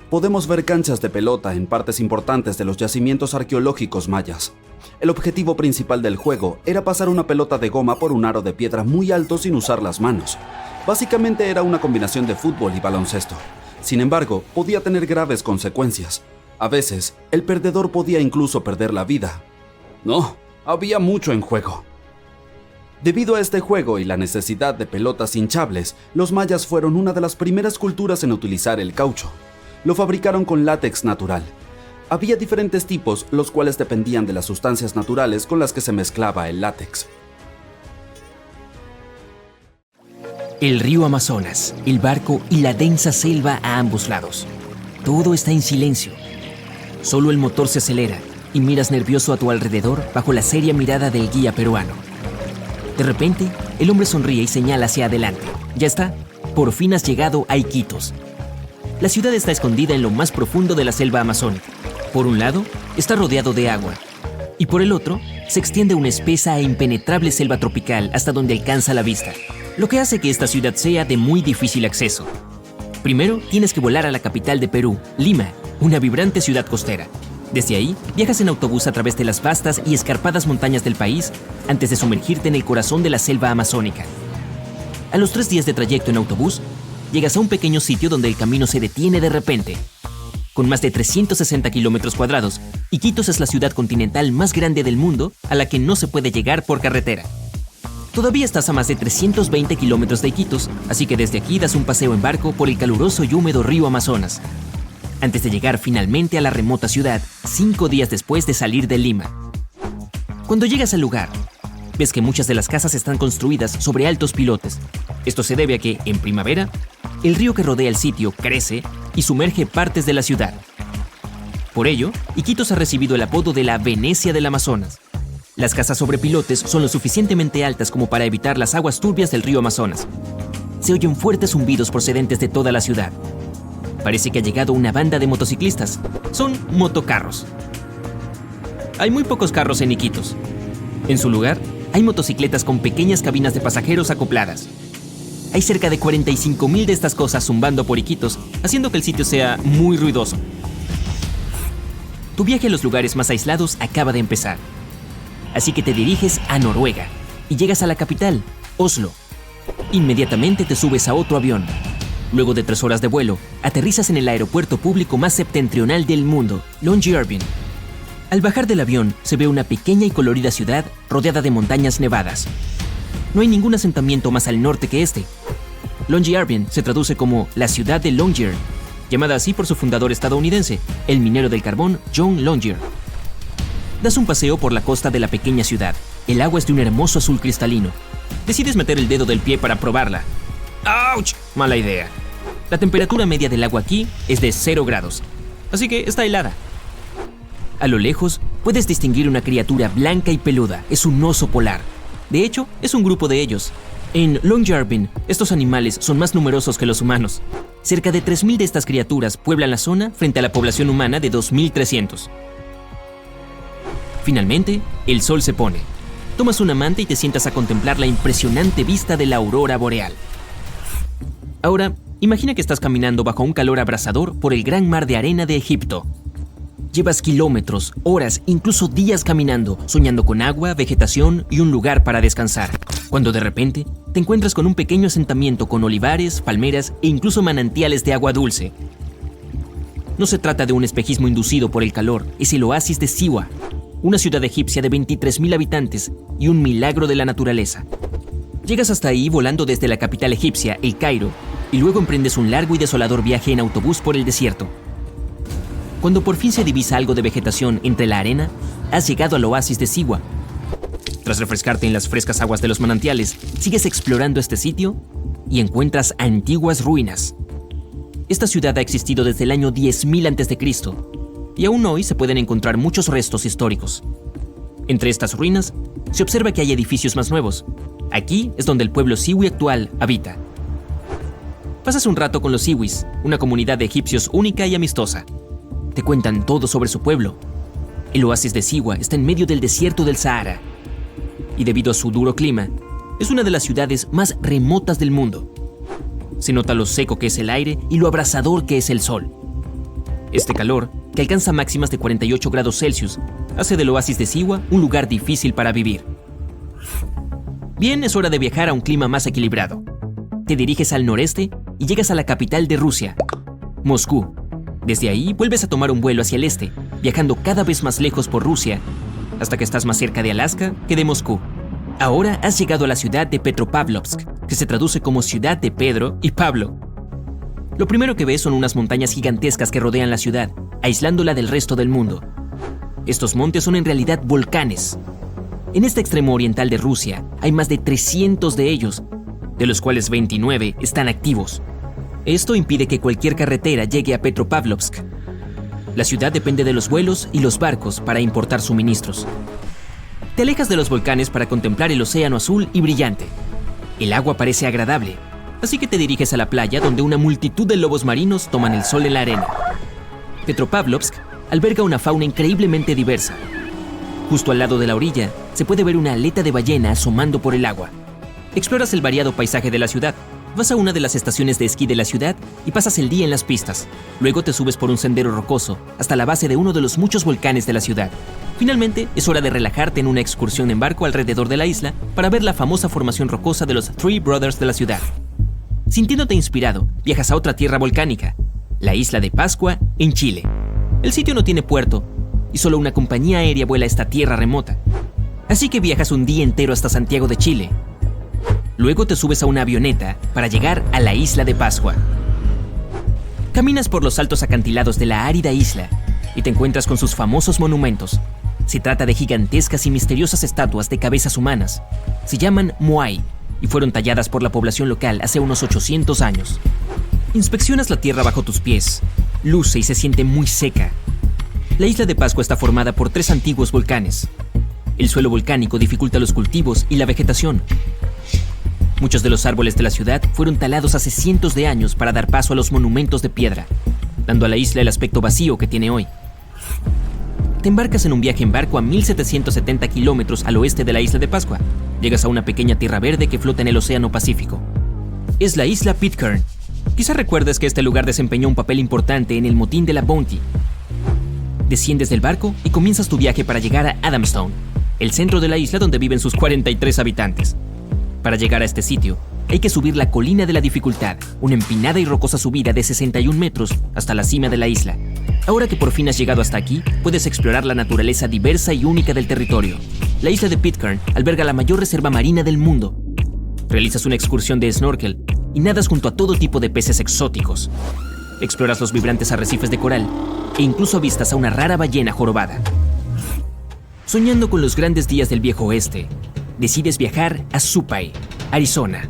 Podemos ver canchas de pelota en partes importantes de los yacimientos arqueológicos mayas. El objetivo principal del juego era pasar una pelota de goma por un aro de piedra muy alto sin usar las manos. Básicamente era una combinación de fútbol y baloncesto. Sin embargo, podía tener graves consecuencias. A veces, el perdedor podía incluso perder la vida. No, había mucho en juego. Debido a este juego y la necesidad de pelotas hinchables, los mayas fueron una de las primeras culturas en utilizar el caucho. Lo fabricaron con látex natural. Había diferentes tipos, los cuales dependían de las sustancias naturales con las que se mezclaba el látex. El río Amazonas, el barco y la densa selva a ambos lados. Todo está en silencio. Solo el motor se acelera y miras nervioso a tu alrededor bajo la seria mirada del guía peruano. De repente, el hombre sonríe y señala hacia adelante. Ya está, por fin has llegado a Iquitos. La ciudad está escondida en lo más profundo de la selva amazónica. Por un lado, está rodeado de agua, y por el otro, se extiende una espesa e impenetrable selva tropical hasta donde alcanza la vista, lo que hace que esta ciudad sea de muy difícil acceso. Primero, tienes que volar a la capital de Perú, Lima, una vibrante ciudad costera. Desde ahí, viajas en autobús a través de las vastas y escarpadas montañas del país antes de sumergirte en el corazón de la selva amazónica. A los 3 días de trayecto en autobús, llegas a un pequeño sitio donde el camino se detiene de repente. Con más de 360 kilómetros cuadrados, Iquitos es la ciudad continental más grande del mundo a la que no se puede llegar por carretera. Todavía estás a más de 320 kilómetros de Iquitos, así que desde aquí das un paseo en barco por el caluroso y húmedo río Amazonas, antes de llegar finalmente a la remota ciudad 5 días después de salir de Lima. Cuando llegas al lugar, ves que muchas de las casas están construidas sobre altos pilotes. Esto se debe a que, en primavera, el río que rodea el sitio crece y sumerge partes de la ciudad. Por ello, Iquitos ha recibido el apodo de la Venecia del Amazonas. Las casas sobre pilotes son lo suficientemente altas como para evitar las aguas turbias del río Amazonas. Se oyen fuertes zumbidos procedentes de toda la ciudad. Parece que ha llegado una banda de motociclistas. Son motocarros. Hay muy pocos carros en Iquitos. En su lugar, hay motocicletas con pequeñas cabinas de pasajeros acopladas. Hay cerca de 45,000 de estas cosas zumbando por Iquitos, haciendo que el sitio sea muy ruidoso. Tu viaje a los lugares más aislados acaba de empezar. Así que te diriges a Noruega y llegas a la capital, Oslo. Inmediatamente te subes a otro avión. Luego de 3 horas de vuelo, aterrizas en el aeropuerto público más septentrional del mundo, Longyearbyen. Al bajar del avión, se ve una pequeña y colorida ciudad rodeada de montañas nevadas. No hay ningún asentamiento más al norte que este. Longyearbyen se traduce como la ciudad de Longyear, llamada así por su fundador estadounidense, el minero del carbón John Longyear. Das un paseo por la costa de la pequeña ciudad. El agua es de un hermoso azul cristalino. Decides meter el dedo del pie para probarla. ¡Auch! Mala idea. La temperatura media del agua aquí es de 0 grados, así que está helada. A lo lejos, puedes distinguir una criatura blanca y peluda. Es un oso polar. De hecho, es un grupo de ellos. En Longyearbyen, estos animales son más numerosos que los humanos. Cerca de 3,000 de estas criaturas pueblan la zona frente a la población humana de 2,300. Finalmente, el sol se pone. Tomas una manta y te sientas a contemplar la impresionante vista de la aurora boreal. Ahora, imagina que estás caminando bajo un calor abrasador por el gran mar de arena de Egipto. Llevas kilómetros, horas, incluso días caminando, soñando con agua, vegetación y un lugar para descansar. Cuando de repente, te encuentras con un pequeño asentamiento con olivares, palmeras e incluso manantiales de agua dulce. No se trata de un espejismo inducido por el calor, es el oasis de Siwa, una ciudad egipcia de 23,000 habitantes y un milagro de la naturaleza. Llegas hasta ahí volando desde la capital egipcia, El Cairo, y luego emprendes un largo y desolador viaje en autobús por el desierto. Cuando por fin se divisa algo de vegetación entre la arena, has llegado al oasis de Siwa. Tras refrescarte en las frescas aguas de los manantiales, sigues explorando este sitio y encuentras antiguas ruinas. Esta ciudad ha existido desde el año 10,000 a.C. y aún hoy se pueden encontrar muchos restos históricos. Entre estas ruinas, se observa que hay edificios más nuevos. Aquí es donde el pueblo Siwi actual habita. Pasas un rato con los Siwis, una comunidad de egipcios única y amistosa. Te cuentan todo sobre su pueblo. El oasis de Siwa está en medio del desierto del Sahara. Y debido a su duro clima, es una de las ciudades más remotas del mundo. Se nota lo seco que es el aire y lo abrasador que es el sol. Este calor, que alcanza máximas de 48 grados Celsius, hace del oasis de Siwa un lugar difícil para vivir. Bien, es hora de viajar a un clima más equilibrado. Te diriges al noreste y llegas a la capital de Rusia, Moscú. Desde ahí vuelves a tomar un vuelo hacia el este, viajando cada vez más lejos por Rusia, hasta que estás más cerca de Alaska que de Moscú. Ahora has llegado a la ciudad de Petropavlovsk, que se traduce como ciudad de Pedro y Pablo. Lo primero que ves son unas montañas gigantescas que rodean la ciudad, aislándola del resto del mundo. Estos montes son en realidad volcanes. En este extremo oriental de Rusia hay más de 300 de ellos, de los cuales 29 están activos. Esto impide que cualquier carretera llegue a Te alejas de los volcanes para contemplar el océano azul y brillante. El agua parece agradable, así que te diriges a la playa donde una multitud de lobos marinos toman el sol en la arena. Petropavlovsk alberga una fauna increíblemente diversa. Justo al lado de la orilla se puede ver una aleta de ballena asomando por el agua. Exploras el variado paisaje de la ciudad. Vas a una de las estaciones de esquí de la ciudad y pasas el día en las pistas. Luego te subes por un sendero rocoso hasta la base de uno de los muchos volcanes de la ciudad. Finalmente, es hora de relajarte en una excursión en barco alrededor de la isla para ver la famosa formación rocosa de los Three Brothers de la ciudad. Sintiéndote inspirado, viajas a otra tierra volcánica, la isla de Pascua, en Chile. El sitio no tiene puerto y solo una compañía aérea vuela a esta tierra remota. Así que viajas un día entero hasta Santiago de Chile. Luego te subes a una avioneta para llegar a la isla de Pascua. Caminas por los altos acantilados de la árida isla y te encuentras con sus famosos monumentos. Se trata de gigantescas y misteriosas estatuas de cabezas humanas. Se llaman Moai y fueron talladas por la población local hace unos 800 años. Inspeccionas la tierra bajo tus pies. Luce y se siente muy seca. La isla de Pascua está formada por 3 antiguos volcanes. El suelo volcánico dificulta los cultivos y la vegetación. Muchos de los árboles de la ciudad fueron talados hace cientos de años para dar paso a los monumentos de piedra, dando a la isla el aspecto vacío que tiene hoy. Te embarcas en un viaje en barco a 1770 kilómetros al oeste de la isla de Pascua. Llegas a una pequeña tierra verde que flota en el océano Pacífico. Es la isla Pitcairn. Quizá recuerdes que este lugar desempeñó un papel importante en el motín de la Bounty. Desciendes del barco y comienzas tu viaje para llegar a Adamstown, el centro de la isla donde viven sus 43 habitantes. Para llegar a este sitio, hay que subir la colina de la dificultad, una empinada y rocosa subida de 61 metros hasta la cima de la isla. Ahora que por fin has llegado hasta aquí, puedes explorar la naturaleza diversa y única del territorio. La isla de Pitcairn alberga la mayor reserva marina del mundo. Realizas una excursión de snorkel y nadas junto a todo tipo de peces exóticos. Exploras los vibrantes arrecifes de coral e incluso avistas a una rara ballena jorobada. Soñando con los grandes días del viejo oeste, decides viajar a Supai, Arizona.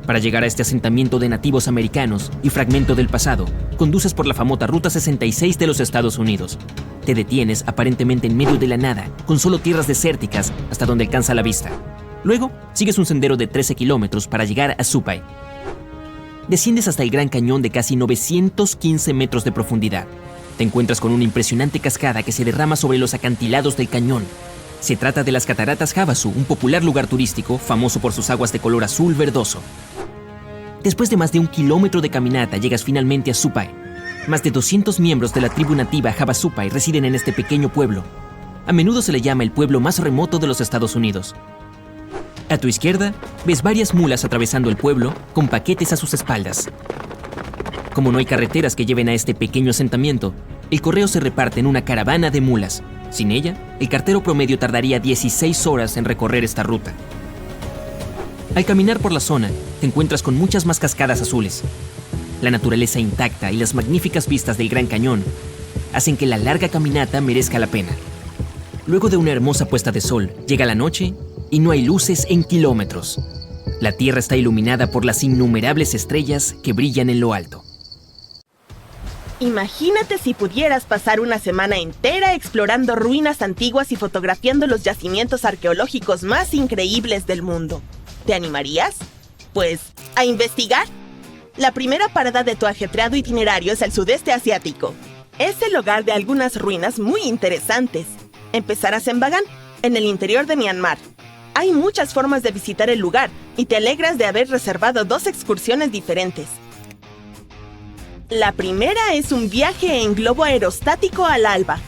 Para llegar a este asentamiento de nativos americanos y fragmento del pasado, conduces por la famosa Ruta 66 de los Estados Unidos. Te detienes aparentemente en medio de la nada, con solo tierras desérticas hasta donde alcanza la vista. Luego, sigues un sendero de 13 kilómetros para llegar a Supai. Desciendes hasta el Gran Cañón de casi 915 metros de profundidad. Te encuentras con una impresionante cascada que se derrama sobre los acantilados del cañón. Se trata de las Cataratas Havasu, un popular lugar turístico famoso por sus aguas de color azul verdoso. Después de más de 1 kilómetro de caminata, llegas finalmente a Supai. Más de 200 miembros de la tribu nativa Havasupai residen en este pequeño pueblo. A menudo se le llama el pueblo más remoto de los Estados Unidos. A tu izquierda, ves varias mulas atravesando el pueblo con paquetes a sus espaldas. Como no hay carreteras que lleven a este pequeño asentamiento, el correo se reparte en una caravana de mulas. Sin ella, el cartero promedio tardaría 16 horas en recorrer esta ruta. Al caminar por la zona, te encuentras con muchas más cascadas azules. La naturaleza intacta y las magníficas vistas del Gran Cañón hacen que la larga caminata merezca la pena. Luego de una hermosa puesta de sol, llega la noche y no hay luces en kilómetros. La tierra está iluminada por las innumerables estrellas que brillan en lo alto. Imagínate si pudieras pasar una semana entera explorando ruinas antiguas y fotografiando los yacimientos arqueológicos más increíbles del mundo. ¿Te animarías? Pues, a investigar. La primera parada de tu ajetreado itinerario es el sudeste asiático. Es el hogar de algunas ruinas muy interesantes. Empezarás en Bagan, en el interior de Myanmar. Hay muchas formas de visitar el lugar y te alegras de haber reservado 2 excursiones diferentes. La primera es un viaje en globo aerostático al alba.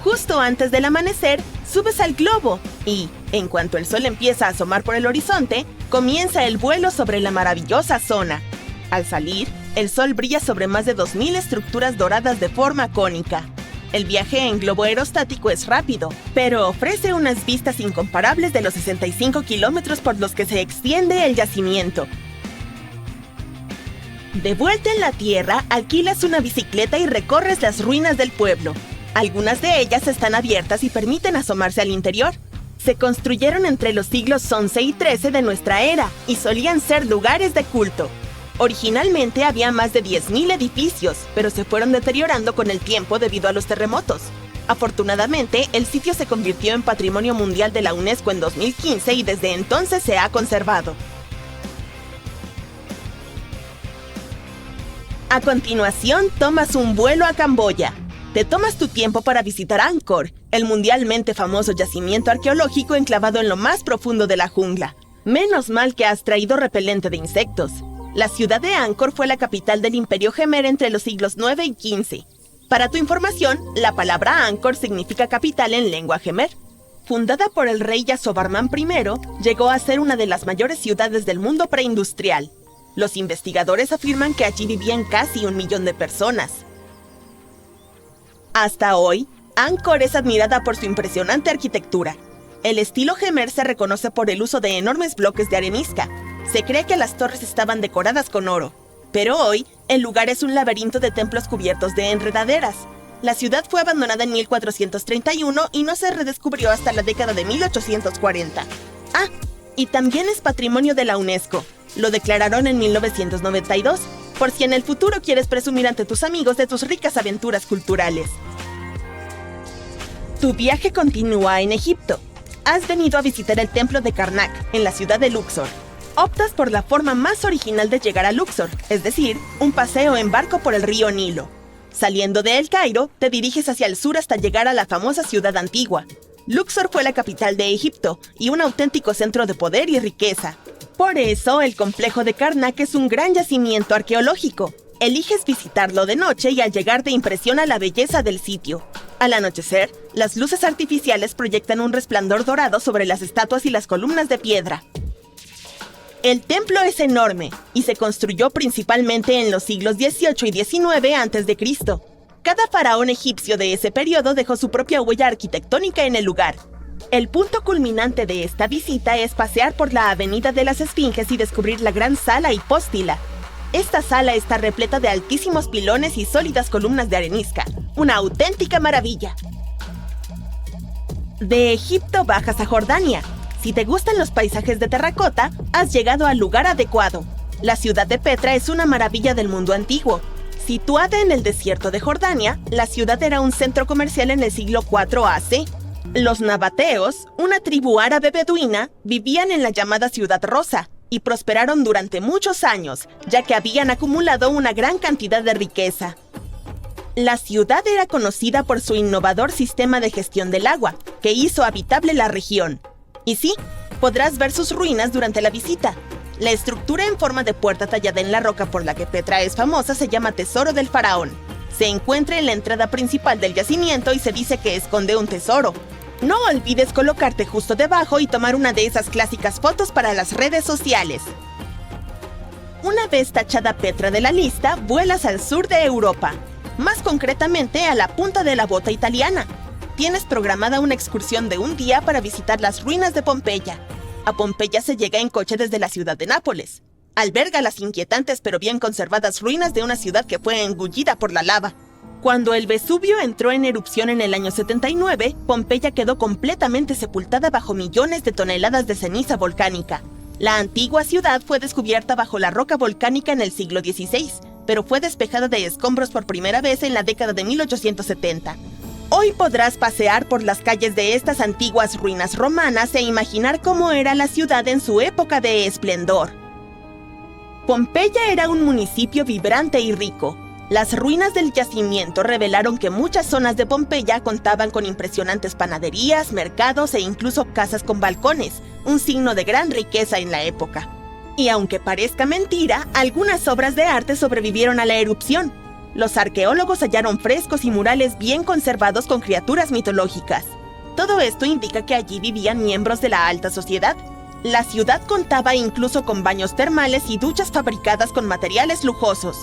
Justo antes del amanecer, subes al globo y, en cuanto el sol empieza a asomar por el horizonte, comienza el vuelo sobre la maravillosa zona. Al salir, el sol brilla sobre más de 2000 estructuras doradas de forma cónica. El viaje en globo aerostático es rápido, pero ofrece unas vistas incomparables de los 65 kilómetros por los que se extiende el yacimiento. De vuelta en la tierra, alquilas una bicicleta y recorres las ruinas del pueblo. Algunas de ellas están abiertas y permiten asomarse al interior. Se construyeron entre los siglos XI y XIII de nuestra era y solían ser lugares de culto. Originalmente había más de 10.000 edificios, pero se fueron deteriorando con el tiempo debido a los terremotos. Afortunadamente, el sitio se convirtió en Patrimonio Mundial de la UNESCO en 2015 y desde entonces se ha conservado. A continuación, tomas un vuelo a Camboya. Te tomas tu tiempo para visitar Angkor, el mundialmente famoso yacimiento arqueológico enclavado en lo más profundo de la jungla. Menos mal que has traído repelente de insectos. La ciudad de Angkor fue la capital del Imperio Jemer entre los siglos IX y XV. Para tu información, la palabra Angkor significa capital en lengua jemer. Fundada por el rey Yasovarman I, llegó a ser una de las mayores ciudades del mundo preindustrial. Los investigadores afirman que allí vivían casi 1 millón de personas. Hasta hoy, Angkor es admirada por su impresionante arquitectura. El estilo jemer se reconoce por el uso de enormes bloques de arenisca. Se cree que las torres estaban decoradas con oro. Pero hoy, el lugar es un laberinto de templos cubiertos de enredaderas. La ciudad fue abandonada en 1431 y no se redescubrió hasta la década de 1840. Ah, y también es patrimonio de la UNESCO. Lo declararon en 1992, por si en el futuro quieres presumir ante tus amigos de tus ricas aventuras culturales. Tu viaje continúa en Egipto. Has venido a visitar el templo de Karnak, en la ciudad de Luxor. Optas por la forma más original de llegar a Luxor, es decir, un paseo en barco por el río Nilo. Saliendo de El Cairo, te diriges hacia el sur hasta llegar a la famosa ciudad antigua. Luxor fue la capital de Egipto y un auténtico centro de poder y riqueza. Por eso, el complejo de Karnak es un gran yacimiento arqueológico. Eliges visitarlo de noche y al llegar te impresiona la belleza del sitio. Al anochecer, las luces artificiales proyectan un resplandor dorado sobre las estatuas y las columnas de piedra. El templo es enorme y se construyó principalmente en los siglos XVIII y XIX a.C. Cada faraón egipcio de ese periodo dejó su propia huella arquitectónica en el lugar. El punto culminante de esta visita es pasear por la Avenida de las Esfinges y descubrir la gran sala hipóstila. Esta sala está repleta de altísimos pilones y sólidas columnas de arenisca. Una auténtica maravilla. De Egipto bajas a Jordania. Si te gustan los paisajes de terracota, has llegado al lugar adecuado. La ciudad de Petra es una maravilla del mundo antiguo. Situada en el desierto de Jordania, la ciudad era un centro comercial en el siglo IV a.C. Los nabateos, una tribu árabe beduina, vivían en la llamada Ciudad Rosa y prosperaron durante muchos años, ya que habían acumulado una gran cantidad de riqueza. La ciudad era conocida por su innovador sistema de gestión del agua, que hizo habitable la región. Y sí, podrás ver sus ruinas durante la visita. La estructura en forma de puerta tallada en la roca por la que Petra es famosa se llama Tesoro del Faraón. Se encuentra en la entrada principal del yacimiento y se dice que esconde un tesoro. No olvides colocarte justo debajo y tomar una de esas clásicas fotos para las redes sociales. Una vez tachada Petra de la lista, vuelas al sur de Europa, más concretamente a la punta de la bota italiana. Tienes programada una excursión de un día para visitar las ruinas de Pompeya. A Pompeya se llega en coche desde la ciudad de Nápoles. Alberga las inquietantes pero bien conservadas ruinas de una ciudad que fue engullida por la lava. Cuando el Vesubio entró en erupción en el año 79, Pompeya quedó completamente sepultada bajo millones de toneladas de ceniza volcánica. La antigua ciudad fue descubierta bajo la roca volcánica en el siglo XVI, pero fue despejada de escombros por primera vez en la década de 1870. Hoy podrás pasear por las calles de estas antiguas ruinas romanas e imaginar cómo era la ciudad en su época de esplendor. Pompeya era un municipio vibrante y rico. Las ruinas del yacimiento revelaron que muchas zonas de Pompeya contaban con impresionantes panaderías, mercados e incluso casas con balcones, un signo de gran riqueza en la época. Y aunque parezca mentira, algunas obras de arte sobrevivieron a la erupción. Los arqueólogos hallaron frescos y murales bien conservados con criaturas mitológicas. Todo esto indica que allí vivían miembros de la alta sociedad. La ciudad contaba incluso con baños termales y duchas fabricadas con materiales lujosos.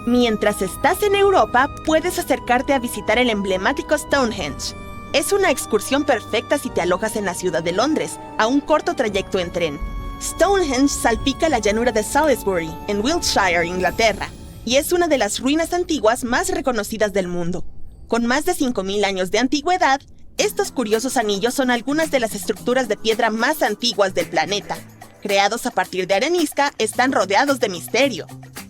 Mientras estás en Europa, puedes acercarte a visitar el emblemático Stonehenge. Es una excursión perfecta si te alojas en la ciudad de Londres, a un corto trayecto en tren. Stonehenge salpica la llanura de Salisbury, en Wiltshire, Inglaterra, y es una de las ruinas antiguas más reconocidas del mundo. Con más de 5.000 años de antigüedad, estos curiosos anillos son algunas de las estructuras de piedra más antiguas del planeta. Creados a partir de arenisca, están rodeados de misterio.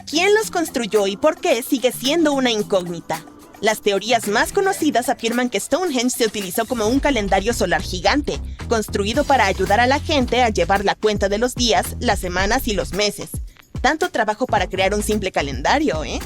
¿Quién los construyó y por qué sigue siendo una incógnita? Las teorías más conocidas afirman que Stonehenge se utilizó como un calendario solar gigante, construido para ayudar a la gente a llevar la cuenta de los días, las semanas y los meses. Tanto trabajo para crear un simple calendario, ¿eh?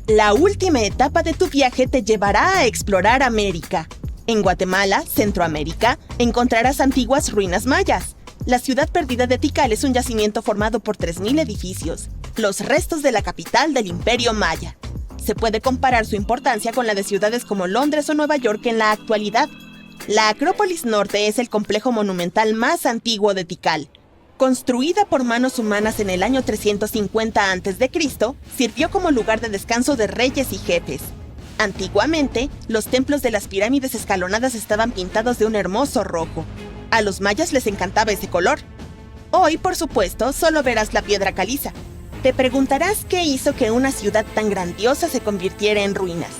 La última etapa de tu viaje te llevará a explorar América. En Guatemala, Centroamérica, encontrarás antiguas ruinas mayas. La ciudad perdida de Tikal es un yacimiento formado por 3.000 edificios, los restos de la capital del Imperio Maya. Se puede comparar su importancia con la de ciudades como Londres o Nueva York en la actualidad. La Acrópolis Norte es el complejo monumental más antiguo de Tikal. Construida por manos humanas en el año 350 a.C., sirvió como lugar de descanso de reyes y jefes. Antiguamente, los templos de las pirámides escalonadas estaban pintados de un hermoso rojo. A los mayas les encantaba ese color. Hoy, por supuesto, solo verás la piedra caliza. Te preguntarás qué hizo que una ciudad tan grandiosa se convirtiera en ruinas.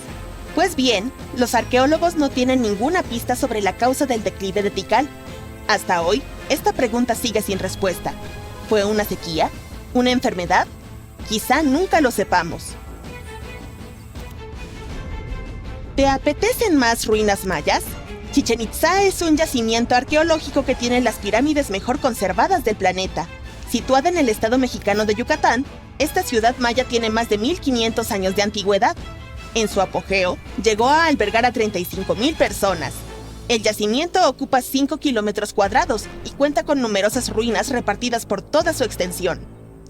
Pues bien, los arqueólogos no tienen ninguna pista sobre la causa del declive de Tikal. Hasta hoy, esta pregunta sigue sin respuesta. ¿Fue una sequía? ¿Una enfermedad? Quizá nunca lo sepamos. ¿Te apetecen más ruinas mayas? Chichén Itzá es un yacimiento arqueológico que tiene las pirámides mejor conservadas del planeta. Situada en el estado mexicano de Yucatán, esta ciudad maya tiene más de 1.500 años de antigüedad. En su apogeo, llegó a albergar a 35.000 personas. El yacimiento ocupa 5 kilómetros cuadrados y cuenta con numerosas ruinas repartidas por toda su extensión.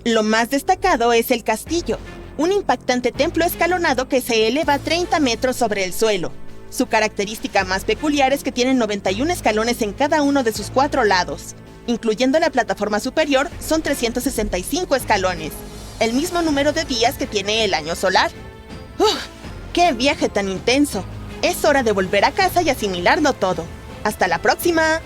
Lo más destacado es el castillo, un impactante templo escalonado que se eleva 30 metros sobre el suelo. Su característica más peculiar es que tiene 91 escalones en cada uno de sus 4 lados. Incluyendo la plataforma superior, son 365 escalones, el mismo número de días que tiene el año solar. ¡Uf! ¡Qué viaje tan intenso! Es hora de volver a casa y asimilarlo todo. ¡Hasta la próxima!